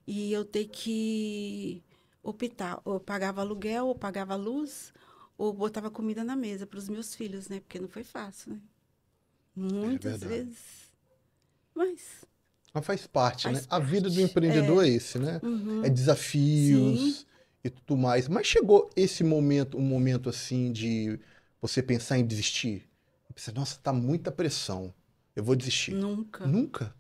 [SPEAKER 2] e eu tenho que optar. Ou eu pagava aluguel, ou pagava luz, ou botava comida na mesa para os meus filhos, né? Porque não foi fácil, né?
[SPEAKER 1] É
[SPEAKER 2] Muitas
[SPEAKER 1] verdade.
[SPEAKER 2] vezes. Mas
[SPEAKER 1] Mas faz parte, né?
[SPEAKER 2] faz
[SPEAKER 1] A vida do
[SPEAKER 2] parte.
[SPEAKER 1] empreendedor
[SPEAKER 2] É.
[SPEAKER 1] é esse, né? É
[SPEAKER 2] Uhum. Sim.
[SPEAKER 1] desafios e tudo mais. Mas chegou esse momento, um momento assim de você pensar em desistir? Você, nossa, tá muita pressão. Eu vou desistir.
[SPEAKER 2] Nunca.
[SPEAKER 1] Nunca?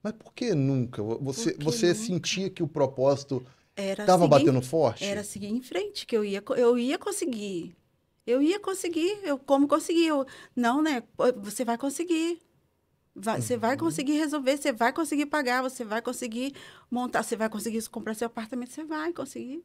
[SPEAKER 1] Mas por que nunca?
[SPEAKER 2] Por que
[SPEAKER 1] Você
[SPEAKER 2] nunca?
[SPEAKER 1] sentia que o propósito
[SPEAKER 2] Era
[SPEAKER 1] estava
[SPEAKER 2] seguir,
[SPEAKER 1] batendo
[SPEAKER 2] era
[SPEAKER 1] forte?
[SPEAKER 2] seguir em frente, que eu ia conseguir. Eu ia conseguir, eu como consegui. Não, né? Pô, você vai conseguir. Você vai
[SPEAKER 1] Uhum.
[SPEAKER 2] conseguir resolver, você vai conseguir pagar, você vai conseguir montar, você vai conseguir comprar seu apartamento, você vai conseguir.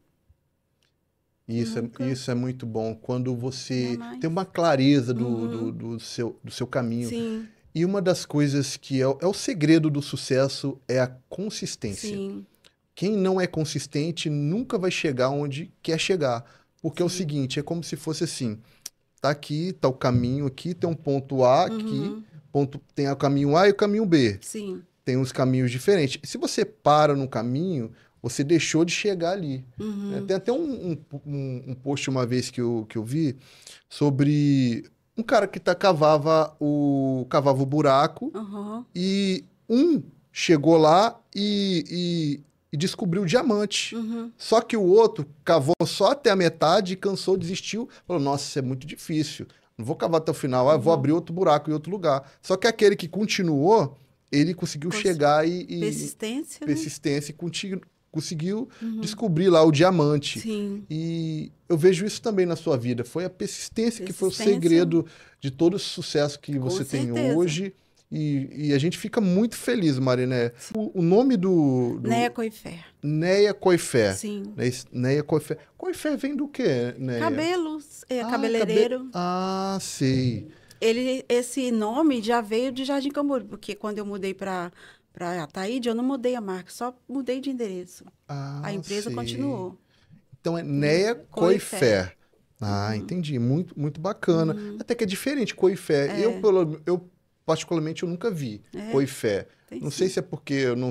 [SPEAKER 2] Nunca,
[SPEAKER 1] Isso é muito bom, quando você tem
[SPEAKER 2] jamais.
[SPEAKER 1] uma clareza
[SPEAKER 2] Uhum.
[SPEAKER 1] do seu caminho.
[SPEAKER 2] Sim,
[SPEAKER 1] E uma das coisas que é o segredo do sucesso é a consistência.
[SPEAKER 2] sim,
[SPEAKER 1] Quem não é consistente nunca vai chegar onde quer chegar. Porque é o
[SPEAKER 2] sim.
[SPEAKER 1] seguinte, é como se fosse assim, tá aqui, tá o caminho aqui, tem um ponto A aqui,
[SPEAKER 2] Uhum.
[SPEAKER 1] tem o caminho A e o caminho B.
[SPEAKER 2] Sim.
[SPEAKER 1] Tem uns caminhos diferentes. Se você para no caminho, você deixou de chegar ali. Né?
[SPEAKER 2] Uhum.
[SPEAKER 1] Tem até um post uma vez que eu vi sobre um cara que cavava o buraco
[SPEAKER 2] Uhum.
[SPEAKER 1] e um chegou lá e descobriu o diamante.
[SPEAKER 2] Uhum.
[SPEAKER 1] Só que o outro cavou só até a metade e cansou, desistiu. Falou, nossa, isso é muito difícil. Não vou cavar até o final, eu vou abrir
[SPEAKER 2] Uhum.
[SPEAKER 1] outro buraco em outro lugar. Só que aquele que continuou, ele conseguiu
[SPEAKER 2] Cons-
[SPEAKER 1] chegar e
[SPEAKER 2] Persistência, né?
[SPEAKER 1] persistência e conseguiu
[SPEAKER 2] Uhum.
[SPEAKER 1] descobrir lá o diamante.
[SPEAKER 2] Sim.
[SPEAKER 1] E eu vejo isso também na sua vida. Foi a persistência que foi o
[SPEAKER 2] Persistência,
[SPEAKER 1] segredo de todo o sucesso que
[SPEAKER 2] com
[SPEAKER 1] você tem
[SPEAKER 2] certeza.
[SPEAKER 1] hoje. E a gente fica muito feliz, Mariné. O nome do
[SPEAKER 2] Neco e fé.
[SPEAKER 1] Neia Coifé.
[SPEAKER 2] Sim.
[SPEAKER 1] Né? Neia Coifé. Coifé vem do quê, Neia?
[SPEAKER 2] Cabelos,
[SPEAKER 1] Ah,
[SPEAKER 2] cabeleireiro.
[SPEAKER 1] Ah, sei.
[SPEAKER 2] Esse nome já veio de Jardim Camboriú, porque quando eu mudei para Ataíde, eu não mudei a marca, só mudei de endereço. A
[SPEAKER 1] Ah,
[SPEAKER 2] empresa
[SPEAKER 1] sei.
[SPEAKER 2] continuou.
[SPEAKER 1] Então é
[SPEAKER 2] Entendeu?
[SPEAKER 1] Neia
[SPEAKER 2] Coifé.
[SPEAKER 1] Coifé. Ah,
[SPEAKER 2] Uhum,
[SPEAKER 1] entendi. Muito, muito bacana.
[SPEAKER 2] uhum.
[SPEAKER 1] Até que é diferente, Coifé.
[SPEAKER 2] É,
[SPEAKER 1] Eu particularmente, eu nunca vi
[SPEAKER 2] é,
[SPEAKER 1] Coifé.
[SPEAKER 2] tem
[SPEAKER 1] Não sei
[SPEAKER 2] sim.
[SPEAKER 1] se é porque eu
[SPEAKER 2] Não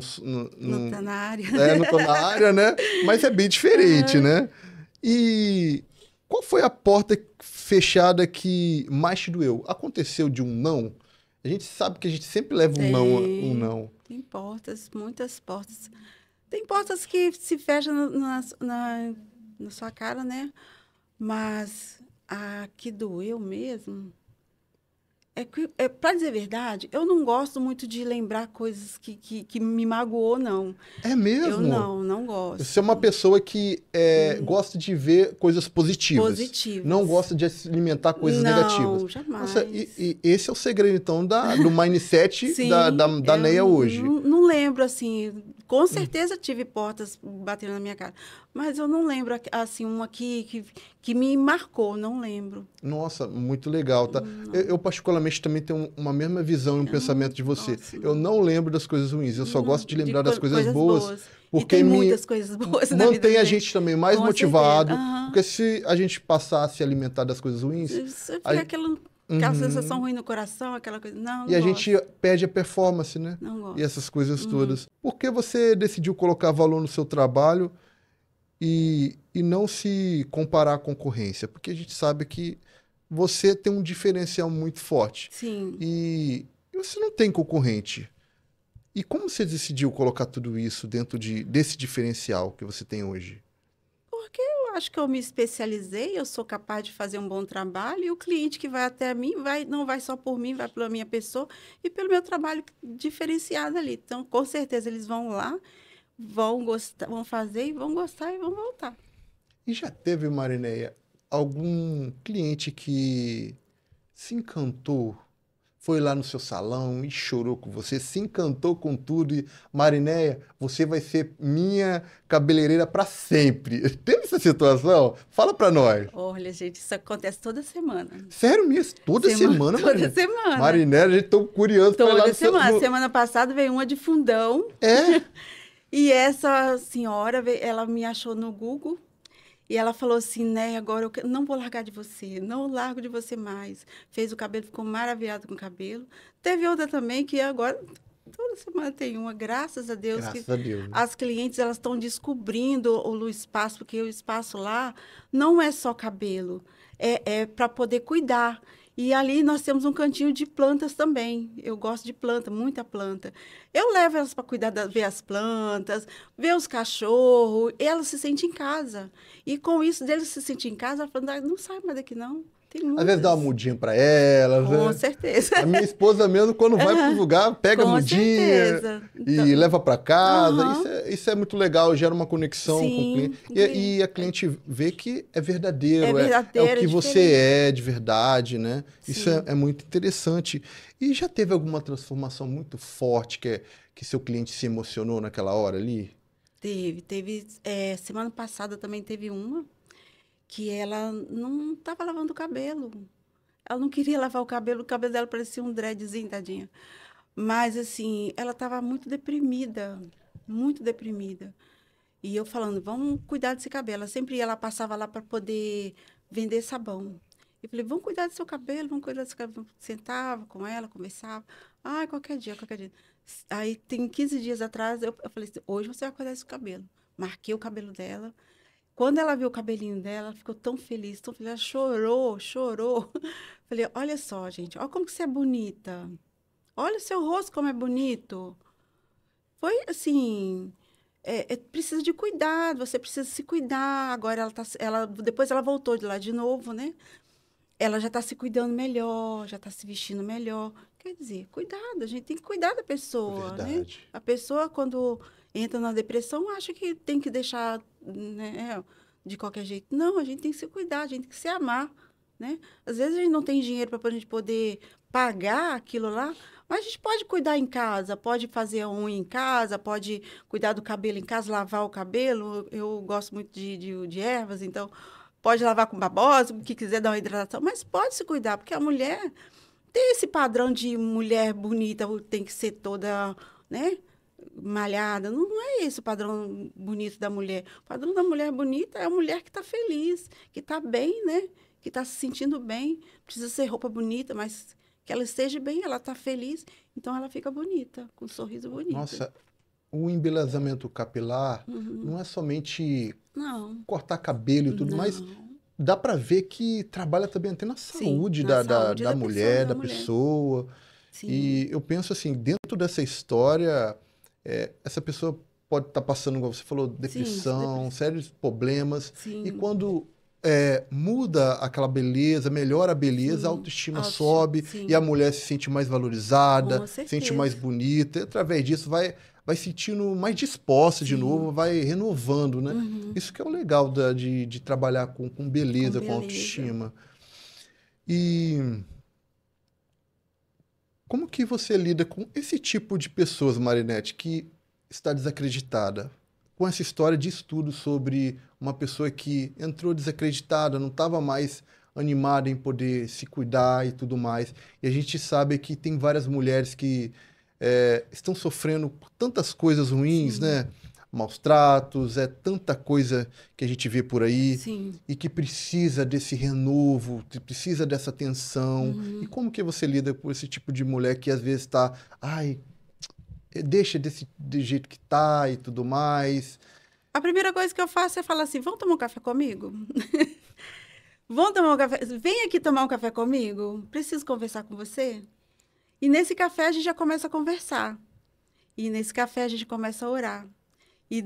[SPEAKER 2] tá na área.
[SPEAKER 1] não tô na área, né? Mas é bem diferente,
[SPEAKER 2] Aham.
[SPEAKER 1] né? E qual foi a porta fechada que mais te doeu? Aconteceu de um não? A gente sabe que a gente sempre leva um
[SPEAKER 2] Tem,
[SPEAKER 1] não.
[SPEAKER 2] tem portas, muitas portas. Tem portas que se fecham na sua cara, né? Mas a que doeu mesmo. Para dizer a verdade, eu não gosto muito de lembrar coisas que me magoou, não.
[SPEAKER 1] É
[SPEAKER 2] Eu
[SPEAKER 1] mesmo?
[SPEAKER 2] não
[SPEAKER 1] Você é
[SPEAKER 2] gosto.
[SPEAKER 1] uma pessoa que gosta de ver coisas positivas, não
[SPEAKER 2] Positivas.
[SPEAKER 1] gosta de alimentar coisas negativas.
[SPEAKER 2] Não,
[SPEAKER 1] Nossa,
[SPEAKER 2] jamais.
[SPEAKER 1] e esse é o segredo, então, do mindset
[SPEAKER 2] Sim,
[SPEAKER 1] da
[SPEAKER 2] eu
[SPEAKER 1] Neia hoje.
[SPEAKER 2] não lembro assim. Com certeza tive portas batendo na minha cara, mas eu não lembro assim uma que me marcou, não lembro.
[SPEAKER 1] Nossa, muito legal, tá?
[SPEAKER 2] Não.
[SPEAKER 1] Eu particularmente também tenho uma mesma visão e um
[SPEAKER 2] Eu não
[SPEAKER 1] pensamento de você.
[SPEAKER 2] gosto,
[SPEAKER 1] Eu
[SPEAKER 2] não.
[SPEAKER 1] não lembro das coisas ruins, eu só gosto de lembrar das coisas
[SPEAKER 2] Coisas
[SPEAKER 1] boas,
[SPEAKER 2] boas. E
[SPEAKER 1] porque
[SPEAKER 2] tem
[SPEAKER 1] me
[SPEAKER 2] muitas coisas boas na vida
[SPEAKER 1] mantém
[SPEAKER 2] da
[SPEAKER 1] a
[SPEAKER 2] gente.
[SPEAKER 1] gente também mais
[SPEAKER 2] Com certeza.
[SPEAKER 1] motivado,
[SPEAKER 2] Aham.
[SPEAKER 1] porque se a gente passasse a alimentar das coisas ruins,
[SPEAKER 2] Você
[SPEAKER 1] a,
[SPEAKER 2] fica aquela sensação
[SPEAKER 1] Uhum.
[SPEAKER 2] ruim no coração, aquela coisa. Não,
[SPEAKER 1] E
[SPEAKER 2] não
[SPEAKER 1] a gente
[SPEAKER 2] gosto.
[SPEAKER 1] perde a performance, né?
[SPEAKER 2] Não
[SPEAKER 1] E
[SPEAKER 2] gosto.
[SPEAKER 1] essas coisas
[SPEAKER 2] Uhum.
[SPEAKER 1] todas. Por que você decidiu colocar valor no seu trabalho e não se comparar à concorrência? Porque a gente sabe que você tem um diferencial muito forte
[SPEAKER 2] Sim.
[SPEAKER 1] e você não tem concorrente. E como você decidiu colocar tudo isso dentro desse diferencial que você tem hoje?
[SPEAKER 2] Porque eu acho que eu me especializei, eu sou capaz de fazer um bom trabalho e o cliente que vai até mim não vai só por mim, vai pela minha pessoa e pelo meu trabalho diferenciado ali. Então, com certeza, eles vão lá, vão gostar, vão fazer e vão gostar e vão voltar.
[SPEAKER 1] E já teve, Marineia, algum cliente que se encantou foi lá no seu salão e chorou com você, se encantou com tudo e, Marinéia, você vai ser minha cabeleireira para sempre. Teve essa situação? Fala para nós.
[SPEAKER 2] Olha, gente, isso acontece toda semana.
[SPEAKER 1] Sério mesmo? Toda semana,
[SPEAKER 2] Toda
[SPEAKER 1] Marinéia?
[SPEAKER 2] semana.
[SPEAKER 1] Marinéia, a gente tá curioso para ir lá
[SPEAKER 2] Toda
[SPEAKER 1] no seu...
[SPEAKER 2] semana. Semana passada veio uma de Fundão.
[SPEAKER 1] É?
[SPEAKER 2] E essa senhora, ela me achou no Google e ela falou assim, né, agora não vou largar de você, não largo de você mais. Fez o cabelo, ficou maravilhado com o cabelo. Teve outra também que agora, toda semana tem uma, graças a Deus.
[SPEAKER 1] Graças a Deus. Né?
[SPEAKER 2] As clientes, elas estão descobrindo o espaço, porque o espaço lá não é só cabelo, é para poder cuidar. E ali nós temos um cantinho de plantas também. Eu gosto de planta, muita planta. Eu levo elas para cuidar, ver as plantas, ver os cachorros. Elas se sentem em casa. E com isso, deles se sentir em casa, ela fala, não sai mais daqui, não. Tem muitas.
[SPEAKER 1] Às vezes dá uma mudinha para elas.
[SPEAKER 2] Com
[SPEAKER 1] né?
[SPEAKER 2] certeza.
[SPEAKER 1] A minha esposa mesmo, quando vai para o lugar, pega a mudinha
[SPEAKER 2] certeza.
[SPEAKER 1] e
[SPEAKER 2] Então,
[SPEAKER 1] leva para casa. Isso é muito legal, gera uma conexão
[SPEAKER 2] sim,
[SPEAKER 1] com o cliente. E a cliente vê que é verdadeiro,
[SPEAKER 2] é
[SPEAKER 1] o que você
[SPEAKER 2] diferente.
[SPEAKER 1] é de verdade, né? Isso
[SPEAKER 2] Sim.
[SPEAKER 1] é muito interessante. E já teve alguma transformação muito forte que seu cliente se emocionou naquela hora ali?
[SPEAKER 2] Teve. Semana passada também teve uma que ela não estava lavando o cabelo. Ela não queria lavar o cabelo dela parecia um dreadzinho, tadinha. Mas, assim, ela estava muito deprimida, muito deprimida. E eu falando, vamos cuidar desse cabelo. Ela passava lá para poder vender sabão. Eu falei, vamos cuidar do seu cabelo, vamos cuidar do seu cabelo. Sentava com ela, conversava. Ai, qualquer dia, qualquer dia. Aí, tem 15 dias atrás, eu falei assim, hoje você vai cuidar desse cabelo. Marquei o cabelo dela. Quando ela viu o cabelinho dela, ela ficou tão feliz, tão feliz. Ela chorou. Falei, olha só, gente, olha como que você é bonita. Olha o seu rosto como é bonito. Foi assim, precisa de cuidado, você precisa se cuidar. Agora depois ela voltou de lá de novo, né? Ela já está se cuidando melhor, já está se vestindo melhor. Quer dizer, cuidado, a gente tem que cuidar da pessoa, né?
[SPEAKER 1] Verdade.
[SPEAKER 2] A pessoa, quando entra na depressão, acha que tem que deixar, né, de qualquer jeito. Não, a gente tem que se cuidar, a gente tem que se amar, né? Às vezes a gente não tem dinheiro para a gente poder pagar aquilo lá, mas a gente pode cuidar em casa, pode fazer a unha em casa, pode cuidar do cabelo em casa, lavar o cabelo. Eu gosto muito de ervas, então pode lavar com babosa, o que quiser dar uma hidratação, mas pode se cuidar, porque a mulher tem esse padrão de mulher bonita, tem que ser toda, né, malhada. Não é esse o padrão bonito da mulher. O padrão da mulher bonita é a mulher que está feliz, que está bem, né, que está se sentindo bem. Precisa ser roupa bonita, mas que ela esteja bem, ela está feliz, então ela fica bonita, com um sorriso bonito.
[SPEAKER 1] Nossa, o embelezamento capilar não é somente
[SPEAKER 2] Não.
[SPEAKER 1] cortar cabelo e tudo, mas dá para ver que trabalha também até na saúde,
[SPEAKER 2] Sim,
[SPEAKER 1] da,
[SPEAKER 2] na saúde
[SPEAKER 1] da
[SPEAKER 2] da
[SPEAKER 1] mulher,
[SPEAKER 2] pessoa,
[SPEAKER 1] da pessoa.
[SPEAKER 2] Sim.
[SPEAKER 1] E eu penso assim, dentro dessa história, essa pessoa pode estar passando, como você falou, depressão, sérios problemas.
[SPEAKER 2] Sim.
[SPEAKER 1] E quando muda aquela beleza, melhora a beleza, a autoestima sobe e a mulher se sente mais valorizada, se sente mais bonita. E através disso vai sentindo mais disposta de novo, vai renovando, né? Isso que é o legal de trabalhar com beleza, com autoestima. E como que você lida com esse tipo de pessoas, Marinette, que está desacreditada? Com essa história de estudo sobre uma pessoa que entrou desacreditada, não estava mais animada em poder se cuidar e tudo mais. E a gente sabe que tem várias mulheres que estão sofrendo por tantas coisas ruins, né? Maus tratos, tanta coisa que a gente vê por aí.
[SPEAKER 2] Sim.
[SPEAKER 1] E que precisa desse renovo, precisa dessa atenção. E como que você lida com esse tipo de mulher que às vezes está, deixa de jeito que tá e tudo mais?
[SPEAKER 2] A primeira coisa que eu faço é falar assim, vamos tomar um café comigo? Vamos tomar um café? Vem aqui tomar um café comigo? Preciso conversar com você? E nesse café a gente já começa a conversar. E nesse café a gente começa a orar. E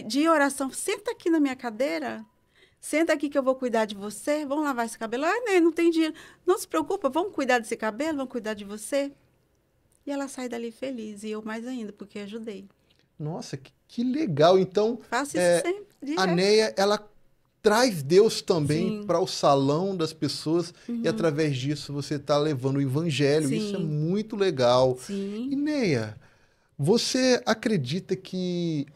[SPEAKER 2] de oração, senta aqui na minha cadeira, senta aqui que eu vou cuidar de você, vamos lavar esse cabelo. Não tem dinheiro. Não se preocupa, vamos cuidar desse cabelo, vamos cuidar de você. E ela sai dali feliz, e eu mais ainda, porque ajudei.
[SPEAKER 1] Nossa, que legal. Então,
[SPEAKER 2] faço isso sempre,
[SPEAKER 1] a Neia, ela traz Deus também
[SPEAKER 2] Sim.
[SPEAKER 1] para o salão das pessoas e
[SPEAKER 2] Uhum.
[SPEAKER 1] através disso você está levando o evangelho. Isso é
[SPEAKER 2] Sim.
[SPEAKER 1] muito legal. E
[SPEAKER 2] Sim.
[SPEAKER 1] Neia, você acredita que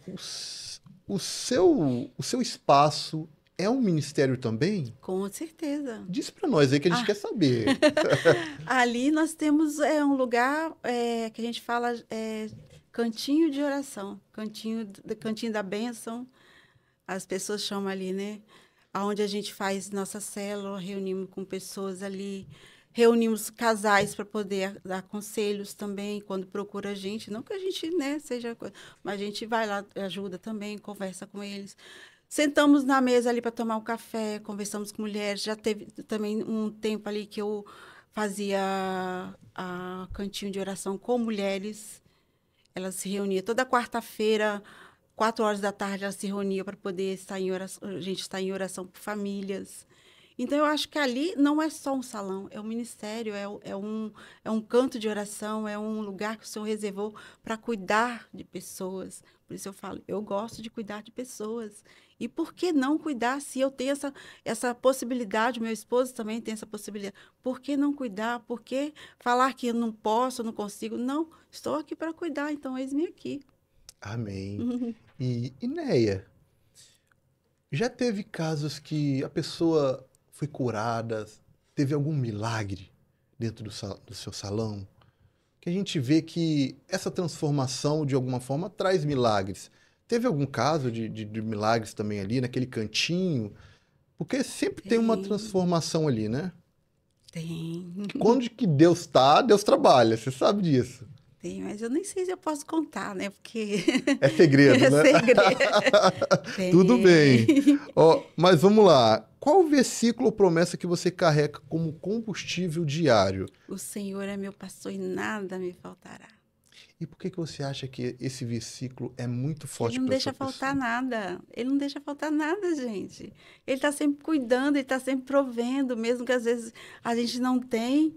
[SPEAKER 1] o seu espaço é um ministério também?
[SPEAKER 2] Com certeza.
[SPEAKER 1] Diz para nós aí que a gente
[SPEAKER 2] Ah,
[SPEAKER 1] quer saber.
[SPEAKER 2] ali nós temos um lugar que a gente fala cantinho de oração, cantinho da bênção, as pessoas chamam ali, né? Aonde a gente faz nossa célula, reunimos com pessoas ali, reunimos casais para poder dar conselhos também quando procura a gente, não que a gente, né, seja, mas a gente vai lá, ajuda também, conversa com eles. Sentamos na mesa ali para tomar um café, conversamos com mulheres. Já teve também um tempo ali que eu fazia a cantinho de oração com mulheres. Elas se reuniam toda quarta-feira, 4 horas da tarde, elas se reuniam para poder estar em oração, a gente estar em oração por famílias. Então, eu acho que ali não é só um salão, é um ministério, é um canto de oração, é um lugar que o Senhor reservou para cuidar de pessoas. Por isso eu falo, eu gosto de cuidar de pessoas. E por que não cuidar se eu tenho essa possibilidade, meu esposo também tem essa possibilidade? Por que não cuidar? Por que falar que eu não posso, eu não consigo? Não, estou aqui para cuidar, então eis-me aqui.
[SPEAKER 1] Amém. E Neia, já teve casos que a pessoa foi curada, teve algum milagre dentro do seu salão? Que a gente vê que essa transformação, de alguma forma, traz milagres. Teve algum caso de milagres também ali, naquele cantinho? Porque sempre tem uma
[SPEAKER 2] Tem,
[SPEAKER 1] transformação ali, né?
[SPEAKER 2] tem.
[SPEAKER 1] Que quando que Deus está, Deus trabalha. Você sabe disso.
[SPEAKER 2] Tem, mas eu nem sei se eu posso contar, né? Porque
[SPEAKER 1] É segredo,
[SPEAKER 2] é
[SPEAKER 1] né?
[SPEAKER 2] segredo.
[SPEAKER 1] Tudo bem.
[SPEAKER 2] Tem.
[SPEAKER 1] Ó, mas vamos lá. Qual versículo ou promessa que você carrega como combustível diário?
[SPEAKER 2] O Senhor é meu pastor e nada me faltará.
[SPEAKER 1] E por que que você acha que esse versículo é muito
[SPEAKER 2] Ele
[SPEAKER 1] forte
[SPEAKER 2] não
[SPEAKER 1] para
[SPEAKER 2] deixa
[SPEAKER 1] essa
[SPEAKER 2] faltar
[SPEAKER 1] pessoa?
[SPEAKER 2] nada. Ele não deixa faltar nada, gente. Ele está sempre cuidando, ele está sempre provendo, mesmo que às vezes a gente não tem.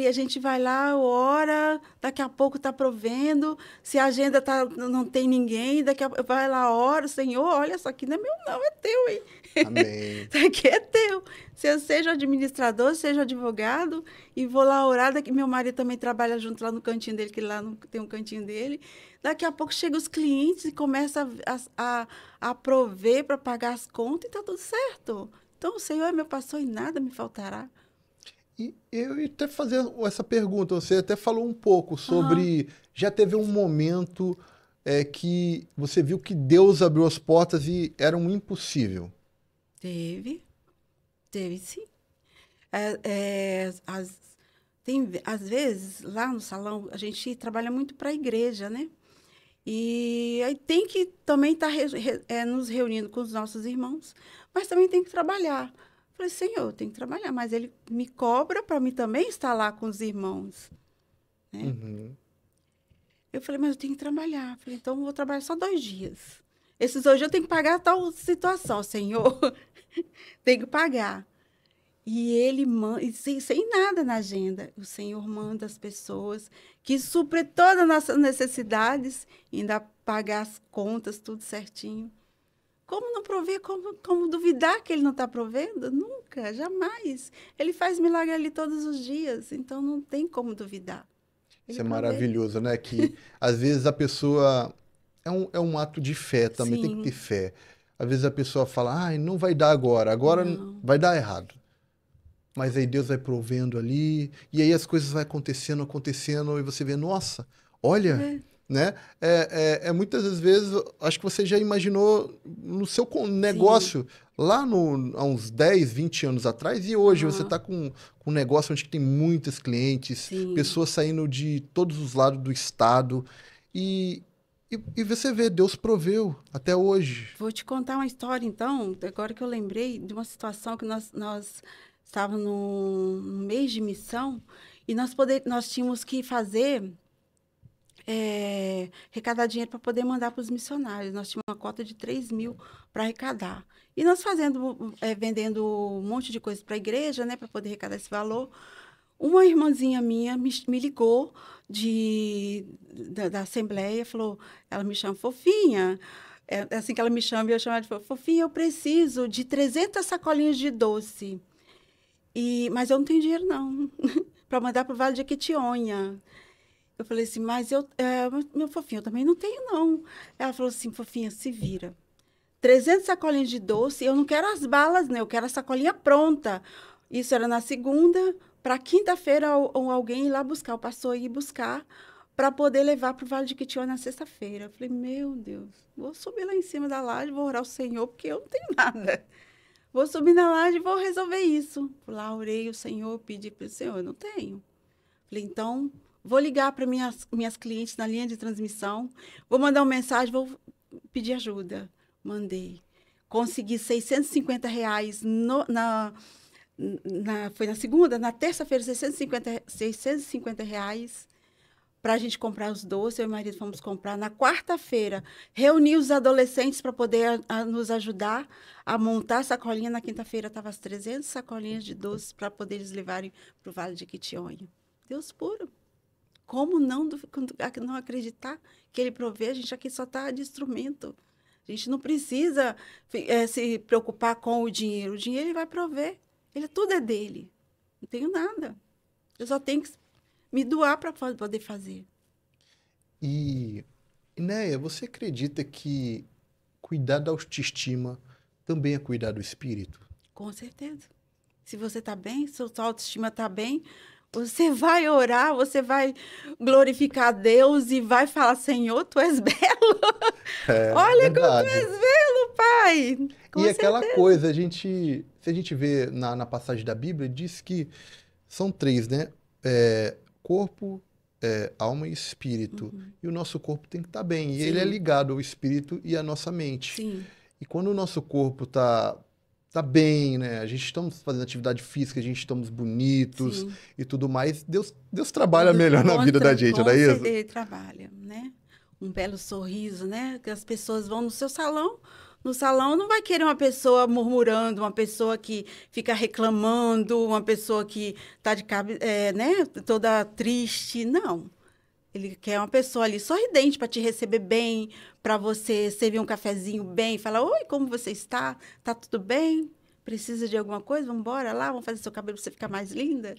[SPEAKER 2] A gente vai lá, ora, daqui a pouco está provendo. Se a agenda não tem ninguém, daqui a pouco vai lá, ora, Senhor, olha, isso aqui não é meu, não, é teu, hein?
[SPEAKER 1] Amém.
[SPEAKER 2] Isso aqui é teu. Se eu seja administrador, seja advogado, e vou lá orar, daqui meu marido também trabalha junto lá no cantinho dele, que lá tem um cantinho dele. Daqui a pouco chegam os clientes e começa a prover para pagar as contas e está tudo certo. Então, o Senhor é meu pastor e nada me faltará.
[SPEAKER 1] E eu ia até fazer essa pergunta. Você até falou um pouco
[SPEAKER 2] Aham.
[SPEAKER 1] sobre. Já teve um momento que você viu que Deus abriu as portas e era um impossível.
[SPEAKER 2] Teve, teve sim. É, é, as, às vezes, lá no salão, a gente trabalha muito para a igreja, né? E aí tem que também estar nos reunindo com os nossos irmãos, mas também tem que trabalhar. Falei, Senhor, eu tenho que trabalhar, mas ele me cobra para mim também estar lá com os irmãos, né?
[SPEAKER 1] Uhum.
[SPEAKER 2] Eu falei, mas eu tenho que trabalhar. Falei, então eu vou trabalhar só 2 dias. Esses 2 dias eu tenho que pagar tal situação, Senhor. Tem que pagar. E ele manda, sem nada na agenda, o Senhor manda as pessoas que suprem todas as nossas necessidades, e ainda pagar as contas, tudo certinho. Como não prover? Como duvidar que ele não está provendo? Nunca, jamais. Ele faz milagre ali todos os dias, então não tem como duvidar.
[SPEAKER 1] Isso
[SPEAKER 2] Ele
[SPEAKER 1] é
[SPEAKER 2] provê.
[SPEAKER 1] maravilhoso, né? Que às vezes a pessoa. É um ato de fé também, tem que ter
[SPEAKER 2] Sim,
[SPEAKER 1] fé. Às vezes a pessoa fala, ai, não vai dar agora, agora
[SPEAKER 2] não.
[SPEAKER 1] vai dar errado. Mas aí Deus vai provendo ali, e aí as coisas vão acontecendo, acontecendo, e você vê, nossa, olha,
[SPEAKER 2] É,
[SPEAKER 1] né? Muitas das vezes, acho que você já imaginou no seu
[SPEAKER 2] sim,
[SPEAKER 1] negócio, lá no, há uns 10, 20 anos atrás, e hoje você
[SPEAKER 2] aham,
[SPEAKER 1] está com um negócio onde tem muitos clientes,
[SPEAKER 2] sim.
[SPEAKER 1] pessoas saindo de todos os lados do estado, e, e você vê, Deus proveu até hoje.
[SPEAKER 2] Vou te contar uma história, então, agora que eu lembrei de uma situação que nós estávamos no mês de missão e nós tínhamos que fazer, arrecadar dinheiro para poder mandar para os missionários. Nós tínhamos uma cota de 3.000 para arrecadar. E nós vendendo um monte de coisa para a igreja, né, para poder arrecadar esse valor. Uma irmãzinha minha me ligou da Assembleia, falou, ela me chama fofinha. É assim que ela me chama, e eu chamo ela de fofinha, eu preciso de 300 sacolinhas de doce. Mas eu não tenho dinheiro, não, para mandar para o Vale de Jequitinhonha. Eu falei assim, mas meu fofinho, eu também não tenho, não. Ela falou assim, fofinha, se vira. 300 sacolinhas de doce, eu não quero as balas, né? Eu quero a sacolinha pronta. Isso era na segunda, para quinta-feira alguém ir lá buscar, o pastor ir buscar, para poder levar para o Vale de Jequitinhonha na sexta-feira. Eu falei, meu Deus, vou subir lá em cima da laje, vou orar ao Senhor, porque eu não tenho nada. Vou subir na laje e vou resolver isso. Lá orei o Senhor, pedi para o Senhor, eu não tenho. Falei, então, vou ligar para minhas clientes na linha de transmissão, vou mandar uma mensagem, vou pedir ajuda. Mandei. Consegui R$ 650 foi na segunda, na terça-feira, R$ 650 para a gente comprar os doces. Eu e o marido fomos comprar. Na quarta-feira, reuni os adolescentes para poder nos ajudar a montar a sacolinha. Na quinta-feira, estavam as 300 sacolinhas de doces para poder eles levarem para o Vale de Jequitinhonha. Deus puro. Como não acreditar que ele provê? A gente aqui só está de instrumento. A gente não precisa se preocupar com o dinheiro. O dinheiro ele vai prover. Tudo é dele. Não tenho nada. Eu só tenho que me doar para poder fazer.
[SPEAKER 1] E, Inéia, você acredita que cuidar da autoestima também é cuidar do espírito?
[SPEAKER 2] Com certeza. Se você está bem, se sua autoestima está bem, você vai orar, você vai glorificar a Deus e vai falar, Senhor, Tu és belo. Olha
[SPEAKER 1] verdade.
[SPEAKER 2] como Tu és belo, Pai. Com
[SPEAKER 1] e aquela
[SPEAKER 2] certeza.
[SPEAKER 1] coisa, se a gente vê na passagem da Bíblia, diz que são três, né? Corpo, alma e espírito. E o nosso corpo tem que estar bem. E
[SPEAKER 2] Sim.
[SPEAKER 1] ele é ligado ao espírito e à nossa mente.
[SPEAKER 2] Sim.
[SPEAKER 1] E quando o nosso corpo tá bem, né? A gente estamos fazendo atividade física, a gente estamos bonitos
[SPEAKER 2] Sim.
[SPEAKER 1] e tudo mais, Deus trabalha melhor na vida da gente, não é isso?
[SPEAKER 2] Ele trabalha, né? Um belo sorriso, né? Que as pessoas vão no seu salão. No salão não vai querer uma pessoa murmurando, uma pessoa que fica reclamando, uma pessoa que está né? Toda triste. Não. Ele quer uma pessoa ali sorridente para te receber bem, para você servir um cafezinho bem, falar, oi, como você está? Tá tudo bem? Precisa de alguma coisa? Vamos embora lá, vamos fazer seu cabelo para você ficar mais linda?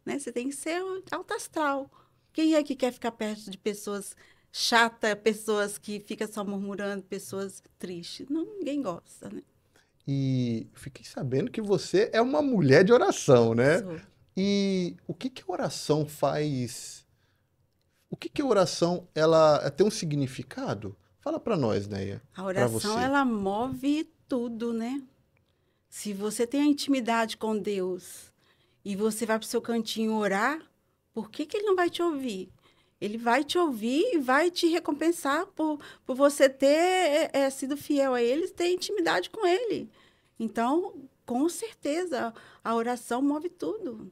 [SPEAKER 2] Né? Você tem que ser alto astral. Quem é que quer ficar perto de pessoas chatas, pessoas que ficam só murmurando, pessoas tristes? Não, ninguém gosta, né?
[SPEAKER 1] E fiquei sabendo que você é uma mulher de oração, né?
[SPEAKER 2] Sou.
[SPEAKER 1] E o que a oração faz? O que a oração, ela tem um significado? Fala para nós, Néia.
[SPEAKER 2] A oração, ela move tudo, né? Se você tem a intimidade com Deus e você vai para o seu cantinho orar, por que ele não vai te ouvir? Ele vai te ouvir e vai te recompensar por você ter sido fiel a ele, ter intimidade com ele. Então, com certeza, a oração move tudo.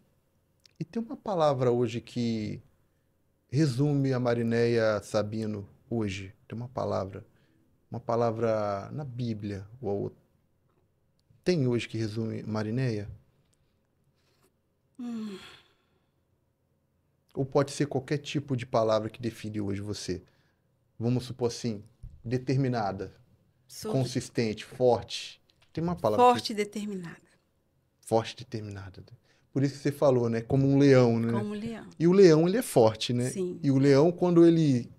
[SPEAKER 1] E tem uma palavra hoje que resume a Marinéia Sabino hoje. Tem uma palavra na Bíblia. Tem hoje que resume Marinéia? Ou pode ser qualquer tipo de palavra que define hoje você? Vamos supor assim, determinada, consistente, forte. Tem uma palavra
[SPEAKER 2] forte e determinada.
[SPEAKER 1] Forte e determinada. Por isso que você falou, né? Como um leão, né?
[SPEAKER 2] Como um leão.
[SPEAKER 1] E o leão, ele é forte, né?
[SPEAKER 2] Sim.
[SPEAKER 1] E o leão, quando ele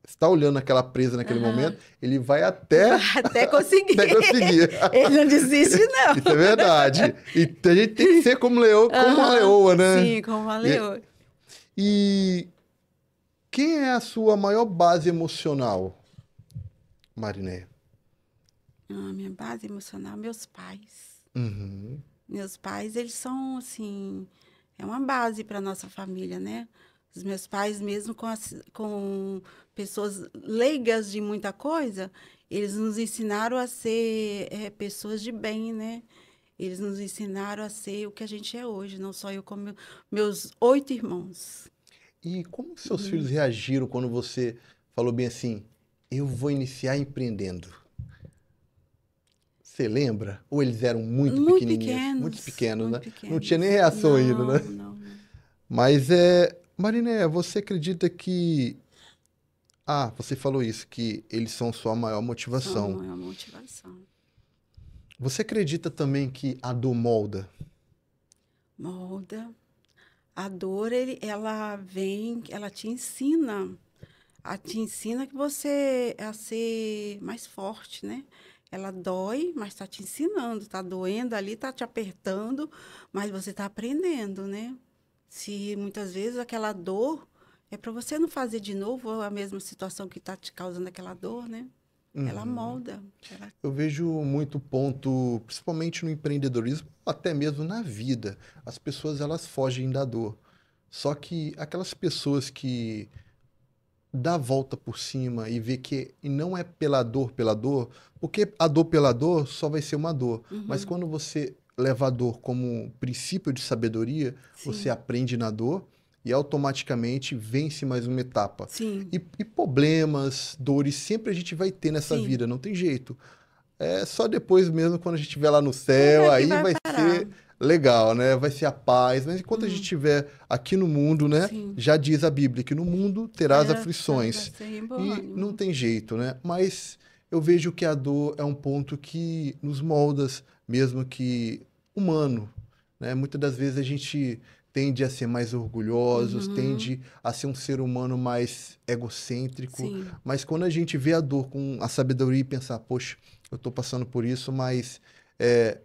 [SPEAKER 1] está olhando aquela presa naquele momento, ele vai até
[SPEAKER 2] conseguir.
[SPEAKER 1] Até conseguir.
[SPEAKER 2] Ele não desiste, não.
[SPEAKER 1] Isso é verdade. E a gente tem que ser como leão, como uma leoa, né?
[SPEAKER 2] Sim, como uma leoa.
[SPEAKER 1] E quem é a sua maior base emocional, Marinéia?
[SPEAKER 2] Minha base emocional, meus pais.
[SPEAKER 1] Uhum.
[SPEAKER 2] Meus pais, eles são, assim, é uma base para a nossa família, né? Os meus pais, mesmo com pessoas leigas de muita coisa, eles nos ensinaram a ser pessoas de bem, né? Eles nos ensinaram a ser o que a gente é hoje, não só eu, como meus 8 irmãos.
[SPEAKER 1] E como seus filhos reagiram quando você falou bem assim, eu vou iniciar empreendendo? Você lembra? Ou eles eram muito pequenininhos? Muito pequenos, né?
[SPEAKER 2] Pequenos.
[SPEAKER 1] Não tinha nem reação ainda, né?
[SPEAKER 2] Não.
[SPEAKER 1] Mas, Marinéia, você acredita que Ah, você falou isso, que eles são sua maior motivação.
[SPEAKER 2] São a motivação.
[SPEAKER 1] Você acredita também que a dor molda?
[SPEAKER 2] Molda. A dor, ela vem, ela te ensina. Te ensina que você a ser mais forte, né? Ela dói, mas está te ensinando. Está doendo ali, está te apertando, mas você está aprendendo, né? Se muitas vezes aquela dor é para você não fazer de novo a mesma situação que está te causando aquela dor, né? Ela
[SPEAKER 1] Uhum.
[SPEAKER 2] molda. Ela...
[SPEAKER 1] Eu vejo muito ponto, principalmente no empreendedorismo, até mesmo na vida. As pessoas elas fogem da dor. Só que aquelas pessoas que dá a volta por cima e vê que e não é pela dor, porque a dor pela dor só vai ser uma dor. Mas
[SPEAKER 2] Uhum.
[SPEAKER 1] quando você leva a dor como princípio de sabedoria, você
[SPEAKER 2] Sim,
[SPEAKER 1] aprende na dor e automaticamente vence mais uma etapa.
[SPEAKER 2] sim,
[SPEAKER 1] E problemas, dores, sempre a gente vai ter nessa
[SPEAKER 2] sim.
[SPEAKER 1] vida, não tem jeito. É só depois mesmo, quando a gente estiver lá no céu,
[SPEAKER 2] É que
[SPEAKER 1] aí
[SPEAKER 2] vai
[SPEAKER 1] vai
[SPEAKER 2] parar.
[SPEAKER 1] ser legal, né? Vai ser a paz. Mas enquanto a gente
[SPEAKER 2] Uhum.
[SPEAKER 1] estiver aqui no mundo, né?
[SPEAKER 2] Sim.
[SPEAKER 1] Já diz a Bíblia que no mundo terás
[SPEAKER 2] Vai
[SPEAKER 1] aflições.
[SPEAKER 2] ser
[SPEAKER 1] E não
[SPEAKER 2] embolânia.
[SPEAKER 1] tem jeito, né? Mas eu vejo que a dor é um ponto que nos molda, mesmo que humano, né? Muitas das vezes a gente tende a ser mais orgulhosos,
[SPEAKER 2] Uhum.
[SPEAKER 1] tende a ser um ser humano mais egocêntrico,
[SPEAKER 2] Sim,
[SPEAKER 1] mas quando a gente vê a dor com a sabedoria e pensar, poxa, eu estou passando por isso, mas é,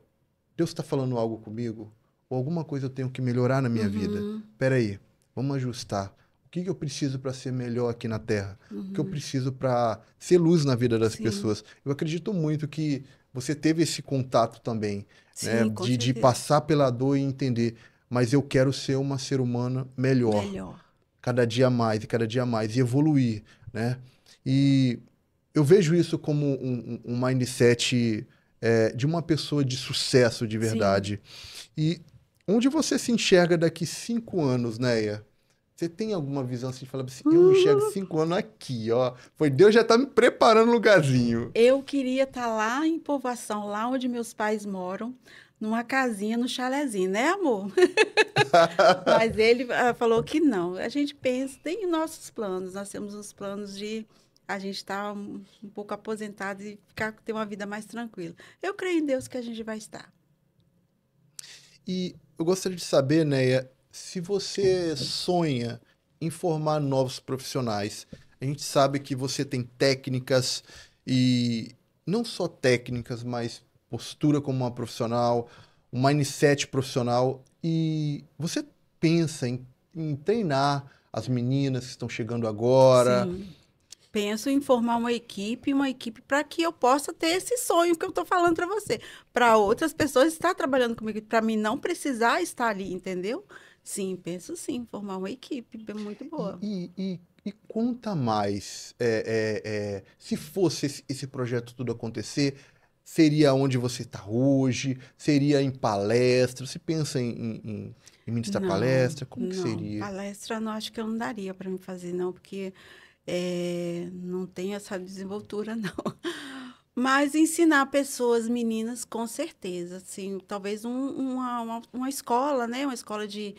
[SPEAKER 1] Deus está falando algo comigo? Ou alguma coisa eu tenho que melhorar na minha vida?
[SPEAKER 2] uhum,
[SPEAKER 1] Espera aí, vamos ajustar. O que que eu preciso para ser melhor aqui na Terra? O que eu
[SPEAKER 2] uhum,
[SPEAKER 1] preciso para ser luz na vida das
[SPEAKER 2] sim,
[SPEAKER 1] pessoas? Eu acredito muito que você teve esse contato também, né?
[SPEAKER 2] sim, com
[SPEAKER 1] De
[SPEAKER 2] certeza.
[SPEAKER 1] passar pela dor e entender, mas eu quero ser uma ser humana melhor,
[SPEAKER 2] Melhor.
[SPEAKER 1] cada dia mais e cada dia mais, e evoluir, né? E eu vejo isso como um mindset de uma pessoa de sucesso de
[SPEAKER 2] Sim.
[SPEAKER 1] verdade. E onde você se enxerga daqui 5 anos, Neia? Você tem alguma visão assim, de falar assim, eu me enxergo
[SPEAKER 2] Uh,
[SPEAKER 1] 5 anos aqui, ó. Foi Deus já tá me preparando um lugarzinho.
[SPEAKER 2] eu queria estar lá em Povoação, lá onde meus pais moram, numa casinha, no chalezinho, né, amor? Mas ele falou que não. A gente pensa, tem nossos planos, nós temos os planos de a gente estar um pouco aposentado e ficar, ter uma vida mais tranquila. Eu creio em Deus que a gente vai estar.
[SPEAKER 1] E eu gostaria de saber, Neia, se você sonha em formar novos profissionais. A gente sabe que você tem técnicas e não só técnicas, mas postura como uma profissional, um mindset profissional. E você pensa em treinar as meninas que estão chegando agora.
[SPEAKER 2] Sim. Penso em formar uma equipe para que eu possa ter esse sonho que eu estou falando para você. Para outras pessoas estar trabalhando comigo, para mim não precisar estar ali, entendeu? Sim, penso sim, em formar uma equipe muito
[SPEAKER 1] E,
[SPEAKER 2] boa.
[SPEAKER 1] e, e, e conta mais, se fosse esse projeto tudo acontecer, seria onde você está hoje? Seria em palestra? Você pensa em ministrar
[SPEAKER 2] Não,
[SPEAKER 1] palestra? Como que
[SPEAKER 2] não.
[SPEAKER 1] seria?
[SPEAKER 2] Palestra não acho que eu não daria para me fazer, não, porque não tenho essa desenvoltura, não. Mas ensinar pessoas, meninas, com certeza. Assim, talvez uma escola, né? Uma escola de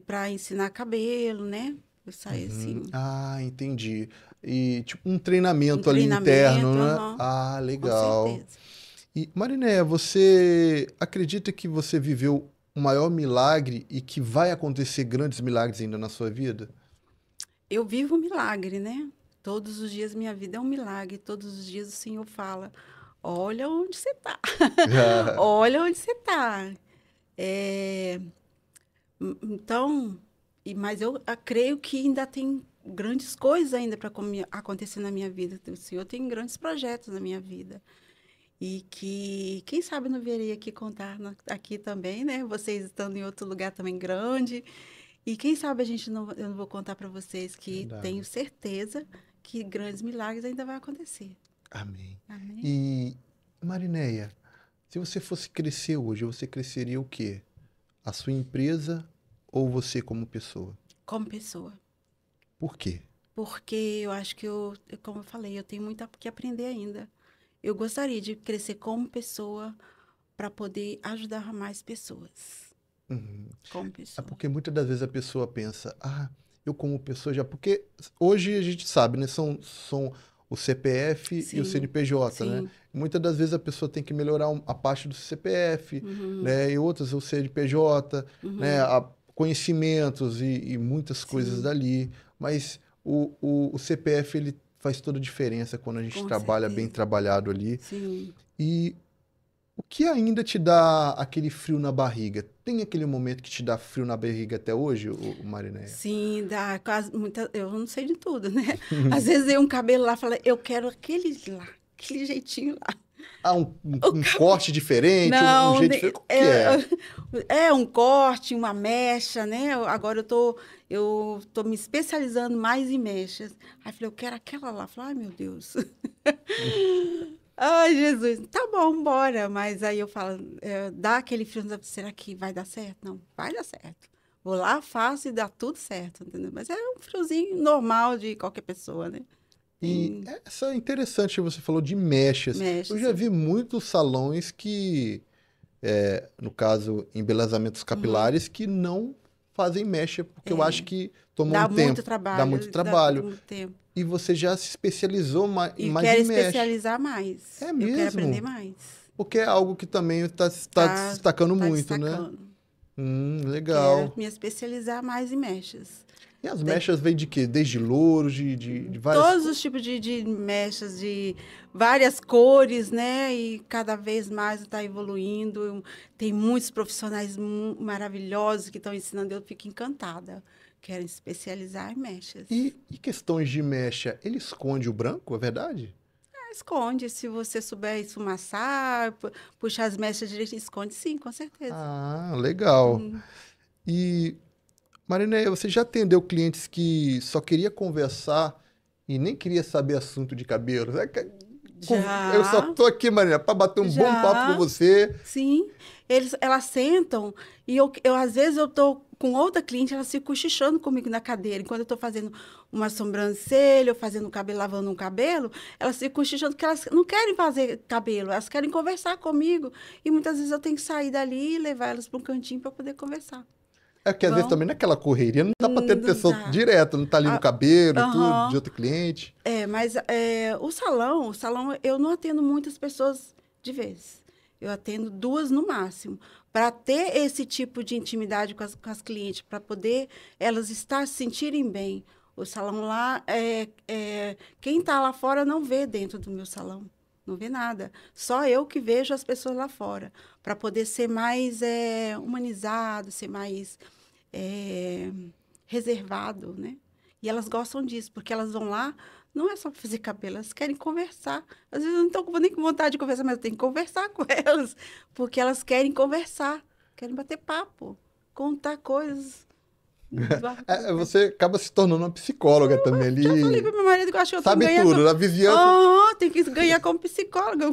[SPEAKER 2] para ensinar cabelo, né? Eu saí
[SPEAKER 1] Uhum.
[SPEAKER 2] assim,
[SPEAKER 1] Ah, entendi. E tipo um
[SPEAKER 2] um
[SPEAKER 1] treinamento ali
[SPEAKER 2] treinamento,
[SPEAKER 1] interno, né?
[SPEAKER 2] aham,
[SPEAKER 1] Ah,
[SPEAKER 2] com
[SPEAKER 1] legal.
[SPEAKER 2] certeza.
[SPEAKER 1] E Marinéia, você acredita que você viveu o maior milagre e que vai acontecer grandes milagres ainda na sua vida?
[SPEAKER 2] Eu vivo um milagre, né? Todos os dias minha vida é um milagre. Todos os dias o Senhor fala: olha onde você está. Olha onde você está. É, então, mas eu creio que ainda tem grandes coisas ainda para acontecer na minha vida. O Senhor tem grandes projetos na minha vida. E que, quem sabe, eu não viria aqui contar aqui também, né? Vocês estando em outro lugar também grande. E quem sabe a gente não, eu não vou contar para vocês que tenho
[SPEAKER 1] Verdade.
[SPEAKER 2] certeza que grandes milagres ainda vai acontecer.
[SPEAKER 1] Amém.
[SPEAKER 2] Amém?
[SPEAKER 1] E, Marinéia, se você fosse crescer hoje, você cresceria o quê? A sua empresa ou você como pessoa?
[SPEAKER 2] Como pessoa.
[SPEAKER 1] Por quê?
[SPEAKER 2] Porque eu acho que como eu falei, eu tenho muito que aprender ainda. Eu gostaria de crescer como pessoa para poder ajudar mais pessoas.
[SPEAKER 1] Uhum.
[SPEAKER 2] Como
[SPEAKER 1] É
[SPEAKER 2] pessoa.
[SPEAKER 1] porque muitas das vezes a pessoa pensa, ah, eu como pessoa já... Porque hoje a gente sabe, né? São o CPF e o
[SPEAKER 2] Sim,
[SPEAKER 1] CNPJ, né?
[SPEAKER 2] sim.
[SPEAKER 1] Muitas das vezes a pessoa tem que melhorar a parte do CPF,
[SPEAKER 2] Uhum,
[SPEAKER 1] né? E outras o CNPJ, né?
[SPEAKER 2] uhum,
[SPEAKER 1] Conhecimentos e muitas coisas
[SPEAKER 2] sim,
[SPEAKER 1] dali. Mas o CPF, ele faz toda a diferença quando a gente
[SPEAKER 2] com
[SPEAKER 1] trabalha bem
[SPEAKER 2] certeza.
[SPEAKER 1] trabalhado ali.
[SPEAKER 2] Sim.
[SPEAKER 1] E o que ainda te dá aquele frio na barriga? Tem aquele momento que te dá frio na barriga até hoje, o Marinéia?
[SPEAKER 2] Sim, dá quase muita. Eu não sei de tudo, né? Às vezes eu um cabelo lá fala, eu quero aquele lá, aquele jeitinho lá.
[SPEAKER 1] Ah, um, um-
[SPEAKER 2] O
[SPEAKER 1] um
[SPEAKER 2] cabelo.
[SPEAKER 1] corte diferente, um
[SPEAKER 2] Não,
[SPEAKER 1] jeito diferente? Como que é?
[SPEAKER 2] é um corte, uma mecha, né? Agora eu tô me especializando mais em mechas. Aí falei, eu quero aquela lá. Falei, ai, meu Deus. Ai, Jesus. Tá bom, bora. Mas aí eu falo, dá aquele frio, será que vai dar certo? Não, vai dar certo. Vou lá, faço e dá tudo certo, entendeu? Mas é um friozinho normal de qualquer pessoa, né?
[SPEAKER 1] E
[SPEAKER 2] Tem
[SPEAKER 1] essa é interessante, você falou de mechas. Eu
[SPEAKER 2] mechas.
[SPEAKER 1] já vi muitos salões que, no caso, embelezamentos
[SPEAKER 2] Uhum.
[SPEAKER 1] capilares, que não fazem mecha, porque eu acho
[SPEAKER 2] É,
[SPEAKER 1] que toma um
[SPEAKER 2] dá muito
[SPEAKER 1] tempo, dá muito
[SPEAKER 2] trabalho, dá
[SPEAKER 1] trabalho.
[SPEAKER 2] muito tempo.
[SPEAKER 1] E você já se especializou
[SPEAKER 2] E
[SPEAKER 1] mais em
[SPEAKER 2] quero
[SPEAKER 1] mecha.
[SPEAKER 2] especializar mais.
[SPEAKER 1] É
[SPEAKER 2] Eu quero aprender
[SPEAKER 1] mesmo?
[SPEAKER 2] mais.
[SPEAKER 1] Porque é algo que também está se
[SPEAKER 2] Tá,
[SPEAKER 1] destacando
[SPEAKER 2] tá
[SPEAKER 1] muito, né?
[SPEAKER 2] destacando. Quero
[SPEAKER 1] Legal.
[SPEAKER 2] me especializar mais em mechas.
[SPEAKER 1] E as
[SPEAKER 2] Tem
[SPEAKER 1] mechas vêm de quê? Desde louros, de várias
[SPEAKER 2] todos
[SPEAKER 1] cores?
[SPEAKER 2] os tipos de mechas, de várias cores, né? E cada vez mais está evoluindo. Tem muitos profissionais maravilhosos que estão ensinando. Eu fico encantada. Quero especializar em mechas.
[SPEAKER 1] E questões de mecha, ele esconde o branco, é verdade?
[SPEAKER 2] Esconde, se você souber esfumaçar, puxar as mechas direito, esconde sim, com certeza.
[SPEAKER 1] Ah, legal.
[SPEAKER 2] Hum,
[SPEAKER 1] E, Marinéia, você já atendeu clientes que só queria conversar e nem queria saber assunto de cabelo? Eu só
[SPEAKER 2] já,
[SPEAKER 1] tô aqui, Marinéia, para bater um bom papo com
[SPEAKER 2] já.
[SPEAKER 1] você.
[SPEAKER 2] Sim, elas sentam e às vezes eu tô com outra cliente, elas ficam cochichando comigo na cadeira. Enquanto eu tô fazendo uma sobrancelha, ou fazendo um cabelo, lavando um cabelo, elas ficam cochichando porque elas não querem fazer cabelo, elas querem conversar comigo. E muitas vezes eu tenho que sair dali e levar elas para um cantinho para poder conversar.
[SPEAKER 1] É que às vezes
[SPEAKER 2] Vão?
[SPEAKER 1] também naquela correria não dá para ter
[SPEAKER 2] Não
[SPEAKER 1] atenção
[SPEAKER 2] dá.
[SPEAKER 1] direta, não tá ali no
[SPEAKER 2] Ah,
[SPEAKER 1] cabelo, tudo, de
[SPEAKER 2] aham.
[SPEAKER 1] outro cliente.
[SPEAKER 2] Mas o salão, eu não atendo muitas pessoas de vez. Eu atendo duas no máximo. Para ter esse tipo de intimidade com as clientes, para poder elas estar se sentirem bem. O salão lá, quem está lá fora não vê dentro do meu salão. Não vê nada. Só eu que vejo as pessoas lá fora. Para poder ser mais humanizado, ser mais é, reservado, né? E elas gostam disso, porque elas vão lá, não é só para fazer cabelo, elas querem conversar. Às vezes eu não estou nem com vontade de conversar, mas eu tenho que conversar com elas, porque elas querem conversar, querem bater papo, contar coisas.
[SPEAKER 1] Você acaba se tornando uma psicóloga também
[SPEAKER 2] Já falei para
[SPEAKER 1] ali.
[SPEAKER 2] meu marido que eu acho que eu tenho que
[SPEAKER 1] Sabe
[SPEAKER 2] ganhar.
[SPEAKER 1] tudo, na vizinhança.
[SPEAKER 2] Tem que ganhar como psicóloga,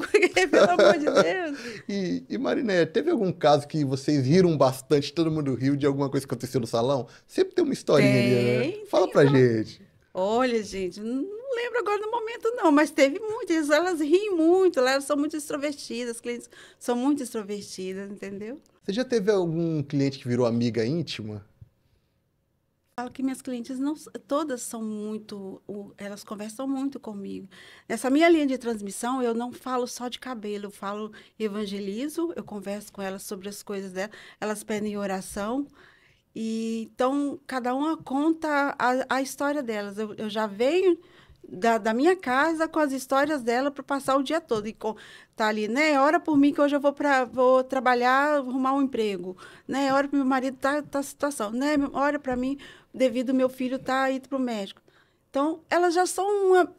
[SPEAKER 2] pelo amor de Deus.
[SPEAKER 1] E Mariné, teve algum caso que vocês riram bastante, todo mundo riu de alguma coisa que aconteceu no salão? Sempre tem uma historinha ali, né?
[SPEAKER 2] Tem,
[SPEAKER 1] Fala
[SPEAKER 2] tem.
[SPEAKER 1] pra gente.
[SPEAKER 2] Olha, gente, não lembro agora no momento, não, mas teve muitas. Elas riem muito, elas são muito extrovertidas, as clientes são muito extrovertidas, entendeu?
[SPEAKER 1] Você já teve algum cliente que virou amiga íntima?
[SPEAKER 2] Falo que minhas clientes não, todas são muito, elas conversam muito comigo. Nessa minha linha de transmissão, eu não falo só de cabelo, eu falo evangelizo, eu converso com elas sobre as coisas dela, elas pedem oração. E então, cada uma conta a história delas. Eu já venho da minha casa com as histórias dela para passar o dia todo. E tá ali, né? Ora por mim que hoje eu vou trabalhar, arrumar um emprego. Né? Ora para meu marido tá situação. Né? Ora para mim, devido ao meu filho tá indo para o médico. Então, elas já são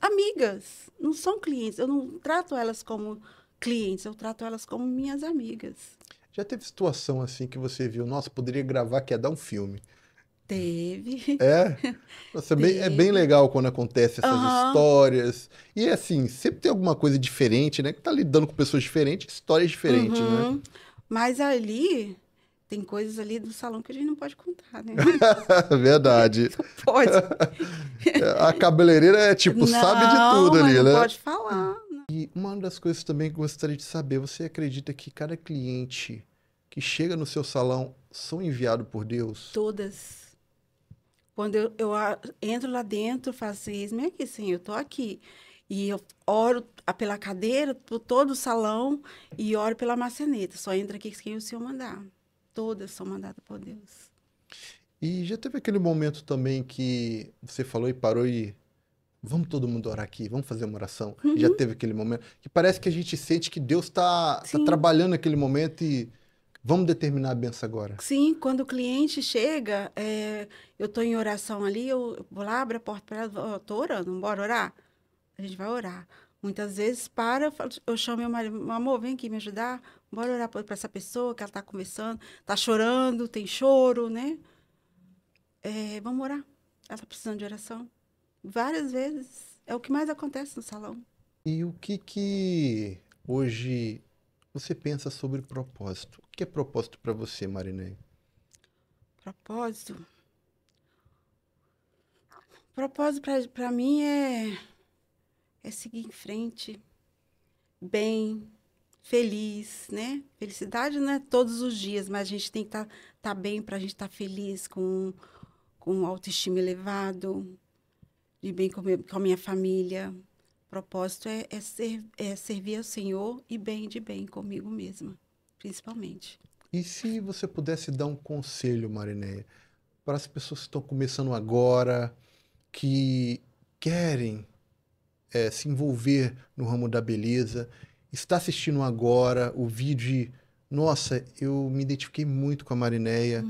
[SPEAKER 2] amigas, não são clientes. Eu não trato elas como clientes, eu trato elas como minhas amigas.
[SPEAKER 1] Já teve situação assim que você viu, nossa, poderia gravar que ia dar um filme.
[SPEAKER 2] Teve,
[SPEAKER 1] É? Nossa, é bem
[SPEAKER 2] teve.
[SPEAKER 1] legal quando acontece essas
[SPEAKER 2] Aham.
[SPEAKER 1] histórias. E assim, sempre tem alguma coisa diferente, né? Que tá lidando com pessoas diferentes, histórias diferentes, né?
[SPEAKER 2] Uhum. Mas ali tem coisas ali do salão que a gente não pode contar, né?
[SPEAKER 1] Verdade.
[SPEAKER 2] Não pode.
[SPEAKER 1] A cabeleireira é tipo, sabe de
[SPEAKER 2] Não,
[SPEAKER 1] tudo
[SPEAKER 2] mas
[SPEAKER 1] ali,
[SPEAKER 2] não
[SPEAKER 1] né?
[SPEAKER 2] pode falar.
[SPEAKER 1] E uma das coisas também que eu gostaria de saber, você acredita que cada cliente que chega no seu salão são enviados por Deus?
[SPEAKER 2] Todas. Quando entro lá dentro, faço eis-me aqui, Senhor, eu estou aqui. E eu oro pela cadeira, por todo o salão, e oro pela maçaneta. Só entra aqui quem o Senhor mandar. Todas são mandadas por Deus.
[SPEAKER 1] E já teve aquele momento também que você falou e parou e vamos todo mundo orar aqui, vamos fazer uma oração. E já teve aquele momento que parece que a gente sente que Deus está
[SPEAKER 2] Sim.
[SPEAKER 1] trabalhando naquele momento e vamos determinar a benção agora.
[SPEAKER 2] Sim, quando o cliente chega, eu estou em oração ali, eu vou lá, abro a porta para ela, estou orando, bora orar? A gente vai orar. Muitas vezes eu chamo meu marido, meu amor, vem aqui me ajudar, bora orar para essa pessoa que ela está conversando, está chorando, tem choro, né? Vamos orar. Ela está precisando de oração. Várias vezes. É o que mais acontece no salão.
[SPEAKER 1] E o que hoje você pensa sobre propósito? O que é propósito para você, Marineia?
[SPEAKER 2] Propósito? Propósito para mim é seguir em frente, bem, feliz, né? Felicidade não é todos os dias, mas a gente tem que tá bem para a gente estar feliz, com autoestima elevado, de bem com a minha família. Propósito é servir ao Senhor e bem de bem comigo mesma, principalmente.
[SPEAKER 1] E se você pudesse dar um conselho, Marineia, para as pessoas que estão começando agora, que querem se envolver no ramo da beleza, está assistindo agora o vídeo e, nossa, eu me identifiquei muito com a Marineia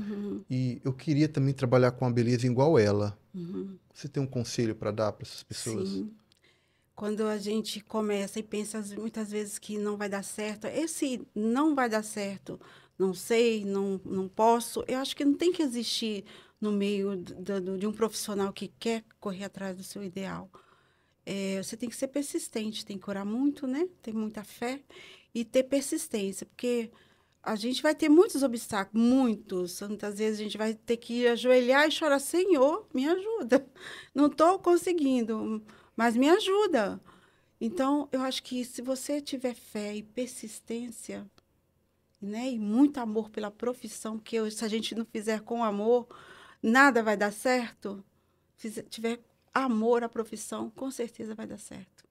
[SPEAKER 1] e eu queria também trabalhar com a beleza igual ela. Você tem um conselho para dar para essas pessoas?
[SPEAKER 2] Sim. Quando a gente começa e pensa muitas vezes que não vai dar certo, esse não vai dar certo, não sei, não posso, eu acho que não tem que existir no meio de um profissional que quer correr atrás do seu ideal. Você tem que ser persistente, tem que orar muito, né? Ter muita fé e ter persistência, porque a gente vai ter muitos obstáculos, muitos. Muitas vezes a gente vai ter que ajoelhar e chorar, Senhor, me ajuda. Não estou conseguindo, mas me ajuda. Então, eu acho que se você tiver fé e persistência, né, e muito amor pela profissão, porque se a gente não fizer com amor, nada vai dar certo. Se tiver amor à profissão, com certeza vai dar certo.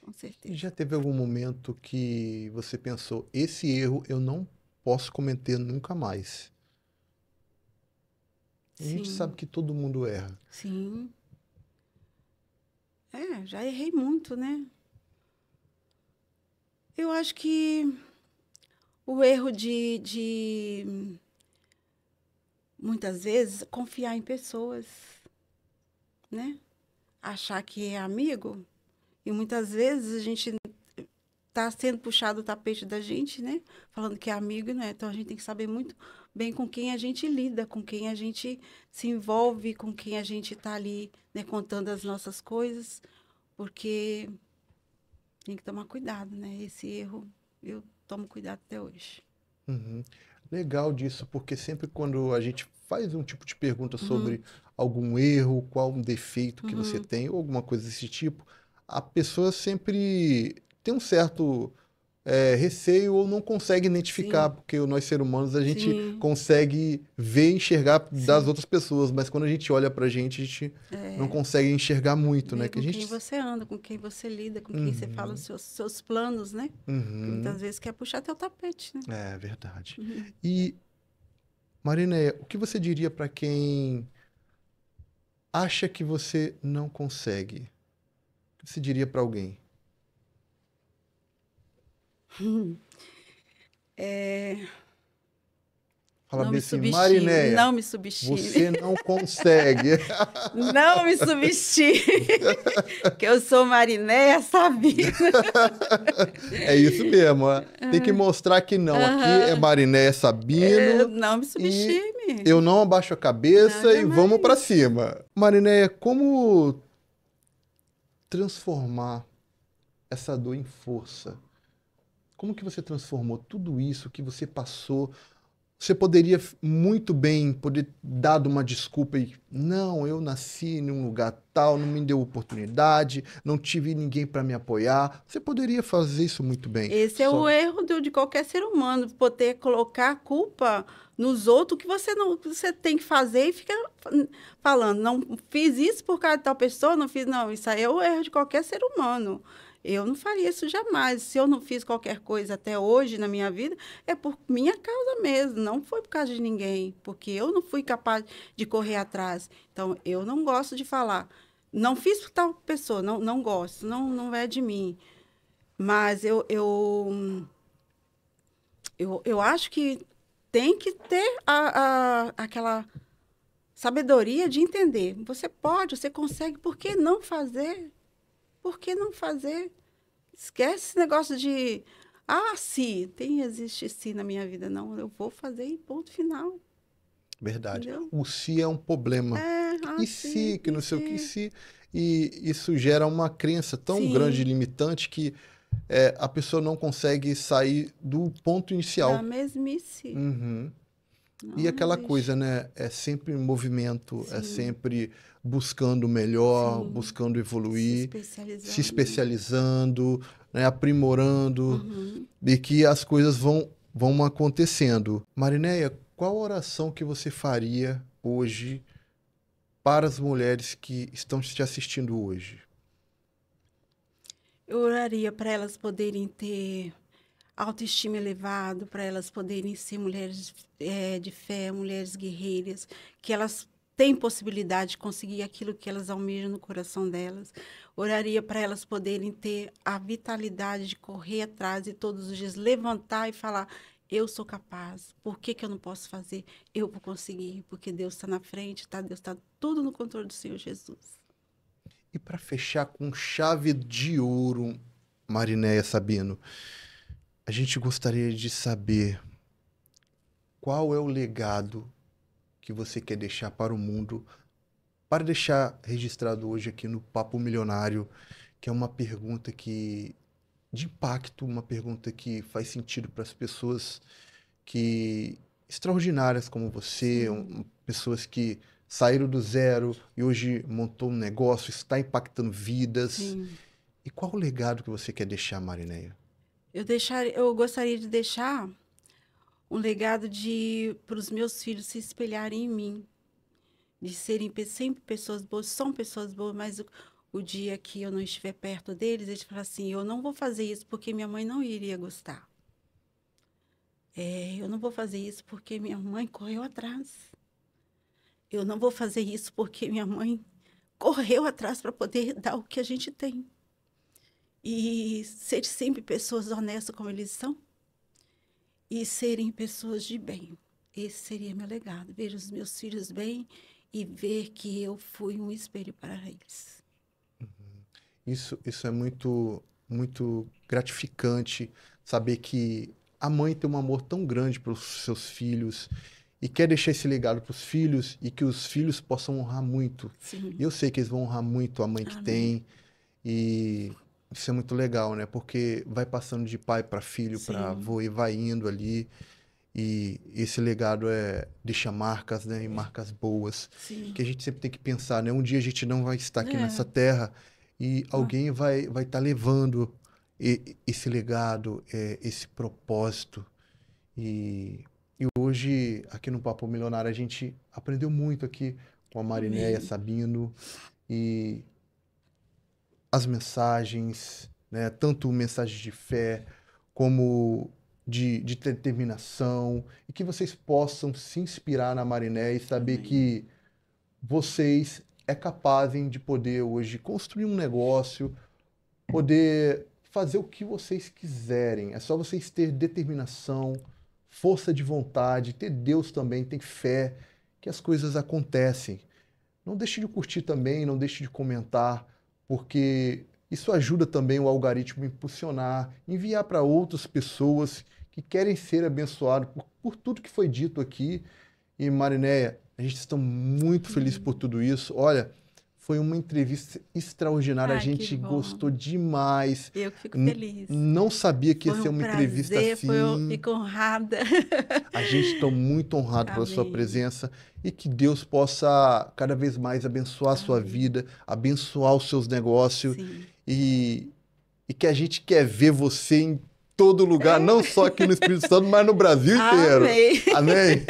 [SPEAKER 2] Com certeza.
[SPEAKER 1] E já teve algum momento que você pensou, esse erro eu não posso cometer nunca mais? A gente sabe que todo mundo erra.
[SPEAKER 2] Sim. Já errei muito, né? Eu acho que o erro de muitas vezes, confiar em pessoas, né? Achar que é amigo. E muitas vezes a gente está sendo puxado o tapete da gente, né? Falando que é amigo, né? Então a gente tem que saber muito bem com quem a gente lida, com quem a gente se envolve, com quem a gente está ali, né? Contando as nossas coisas, porque tem que tomar cuidado, né? Esse erro, eu tomo cuidado até hoje.
[SPEAKER 1] Legal disso, porque sempre quando a gente faz um tipo de pergunta sobre algum erro, qual um defeito que você tem, ou alguma coisa desse tipo, a pessoa sempre tem um certo receio ou não consegue identificar, porque nós seres humanos a gente consegue ver e enxergar das outras pessoas, mas quando a gente olha pra gente, a gente não consegue enxergar muito, né?
[SPEAKER 2] Com quem você anda, com quem você lida, com quem você fala os seus planos, né? Muitas vezes quer puxar teu tapete, né?
[SPEAKER 1] É verdade. E, Marineia, o que você diria para quem acha que você não consegue? O que você diria para alguém? Fala
[SPEAKER 2] Não
[SPEAKER 1] bem
[SPEAKER 2] me
[SPEAKER 1] assim,
[SPEAKER 2] subestime,
[SPEAKER 1] Marineia,
[SPEAKER 2] não me subestime.
[SPEAKER 1] você não consegue.
[SPEAKER 2] Não me subestime, que eu sou Marinéia Sabina.
[SPEAKER 1] É isso mesmo, ó. Tem que mostrar que não. Aqui é Marineia Sabino.
[SPEAKER 2] Não me subestime.
[SPEAKER 1] Eu não abaixo a cabeça
[SPEAKER 2] Nada
[SPEAKER 1] e vamos
[SPEAKER 2] mais.
[SPEAKER 1] para cima. Marineia, como transformar essa dor em força? Como que você transformou tudo isso que você passou? Você poderia muito bem dado uma desculpa e não, eu nasci em um lugar tal, não me deu oportunidade, não tive ninguém para me apoiar. Você poderia fazer isso muito bem.
[SPEAKER 2] Esse é o erro de qualquer ser humano, poder colocar a culpa nos outros que você não, que você tem que fazer e fica falando, não fiz isso por causa de tal pessoa, não fiz, não, isso aí é o erro de qualquer ser humano. Eu não faria isso jamais. Se eu não fiz qualquer coisa até hoje na minha vida, é por minha causa mesmo, não foi por causa de ninguém, porque eu não fui capaz de correr atrás. Então, eu não gosto de falar, não fiz por tal pessoa, não gosto, não é de mim. Mas eu acho que tem que ter aquela sabedoria de entender. Você pode, você consegue, por que não fazer? Por que não fazer? Esquece esse negócio de, se, existe sim na minha vida. Não, eu vou fazer e ponto final.
[SPEAKER 1] Verdade.
[SPEAKER 2] Entendeu?
[SPEAKER 1] O se é um problema. E se,
[SPEAKER 2] Sim,
[SPEAKER 1] que não sei o que se. E isso gera uma crença tão grande e
[SPEAKER 2] sim,
[SPEAKER 1] limitante que a pessoa não consegue sair do ponto
[SPEAKER 2] da
[SPEAKER 1] inicial.
[SPEAKER 2] mesmice.
[SPEAKER 1] Uhum. E
[SPEAKER 2] Não
[SPEAKER 1] aquela
[SPEAKER 2] existe.
[SPEAKER 1] coisa, né? É sempre em movimento, é
[SPEAKER 2] Sim,
[SPEAKER 1] sempre buscando o melhor,
[SPEAKER 2] sim.
[SPEAKER 1] buscando
[SPEAKER 2] Se
[SPEAKER 1] evoluir, se
[SPEAKER 2] especializando, né?
[SPEAKER 1] especializando, né? Aprimorando,
[SPEAKER 2] Uhum.
[SPEAKER 1] e que as coisas vão acontecendo. Marinéia, qual oração que você faria hoje para as mulheres que estão te assistindo hoje?
[SPEAKER 2] Eu oraria para elas poderem ter autoestima elevado, para elas poderem ser mulheres de fé, mulheres guerreiras, que elas têm possibilidade de conseguir aquilo que elas almejam no coração delas. Oraria para elas poderem ter a vitalidade de correr atrás e todos os dias levantar e falar: eu sou capaz, por que eu não posso fazer? Eu vou conseguir, porque Deus está na frente, tá? Deus está tudo no controle do Senhor Jesus.
[SPEAKER 1] E para fechar com chave de ouro, Marinéia Sabino, a gente gostaria de saber qual é o legado que você quer deixar para o mundo, para deixar registrado hoje aqui no Papo Milionário, que é uma pergunta de impacto, uma pergunta que faz sentido para as pessoas que extraordinárias como você,
[SPEAKER 2] Sim,
[SPEAKER 1] pessoas que saíram do zero e hoje montou um negócio, está impactando vidas.
[SPEAKER 2] sim.
[SPEAKER 1] E qual o legado que você quer deixar, Marinéia?
[SPEAKER 2] Eu gostaria de deixar um legado de para os meus filhos se espelharem em mim, de serem sempre pessoas boas, são pessoas boas, mas o dia que eu não estiver perto deles, eles falam assim: eu não vou fazer isso porque minha mãe não iria gostar. Eu não vou fazer isso porque minha mãe correu atrás. Eu não vou fazer isso porque minha mãe correu atrás para poder dar o que a gente tem. E ser sempre pessoas honestas como eles são e serem pessoas de bem. Esse seria meu legado. Ver os meus filhos bem e ver que eu fui um espelho para eles.
[SPEAKER 1] Isso é muito, muito gratificante saber que a mãe tem um amor tão grande pelos seus filhos e quer deixar esse legado para os filhos e que os filhos possam honrar muito. E
[SPEAKER 2] Sim.
[SPEAKER 1] eu sei que eles vão honrar muito a mãe que
[SPEAKER 2] Amém.
[SPEAKER 1] tem e isso é muito legal, né? Porque vai passando de pai para filho, para
[SPEAKER 2] Sim.
[SPEAKER 1] avô e vai indo ali. E esse legado deixa marcas, né? E marcas boas,
[SPEAKER 2] Sim.
[SPEAKER 1] que a gente sempre tem que pensar, né? Um dia a gente não vai estar aqui nessa
[SPEAKER 2] É.
[SPEAKER 1] terra e
[SPEAKER 2] Ah,
[SPEAKER 1] alguém vai estar levando esse legado, esse propósito. E, e hoje, aqui no Papo Milionário, a gente aprendeu muito aqui com a Marinéia
[SPEAKER 2] amém.
[SPEAKER 1] Sabino e as mensagens, né? Tanto mensagens de fé como de determinação, e que vocês possam se inspirar na Mariné e saber
[SPEAKER 2] Amém.
[SPEAKER 1] que vocês capazem de poder hoje construir um negócio, poder fazer o que vocês quiserem. É só vocês ter determinação, força de vontade, ter Deus também, ter fé, que as coisas acontecem. Não deixe de curtir também, não deixe de comentar, porque isso ajuda também o algoritmo a impulsionar, enviar para outras pessoas que querem ser abençoados por tudo que foi dito aqui. E Marinéia, a gente está muito feliz por
[SPEAKER 2] Amém.
[SPEAKER 1] tudo isso. Olha, Foi uma entrevista extraordinária, a
[SPEAKER 2] Ai, que
[SPEAKER 1] gente
[SPEAKER 2] bom.
[SPEAKER 1] gostou demais.
[SPEAKER 2] Eu que fico feliz.
[SPEAKER 1] Não sabia que ia
[SPEAKER 2] Foi
[SPEAKER 1] ser
[SPEAKER 2] um
[SPEAKER 1] uma entrevista
[SPEAKER 2] prazer,
[SPEAKER 1] assim.
[SPEAKER 2] eu fico honrada.
[SPEAKER 1] A gente está muito honrado pela sua
[SPEAKER 2] Amém.
[SPEAKER 1] presença e que Deus possa cada vez mais abençoar a sua
[SPEAKER 2] Amém.
[SPEAKER 1] vida, abençoar os seus negócios
[SPEAKER 2] Sim.
[SPEAKER 1] e que a gente quer ver você em todo lugar, não só aqui no Espírito Santo, mas no Brasil inteiro.
[SPEAKER 2] Amém.
[SPEAKER 1] Amém?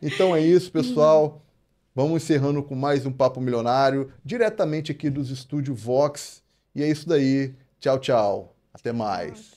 [SPEAKER 1] Então é isso, pessoal. Vamos encerrando com mais um Papo Milionário, diretamente aqui dos estúdios Vox. E é isso daí. Tchau, tchau. Até mais.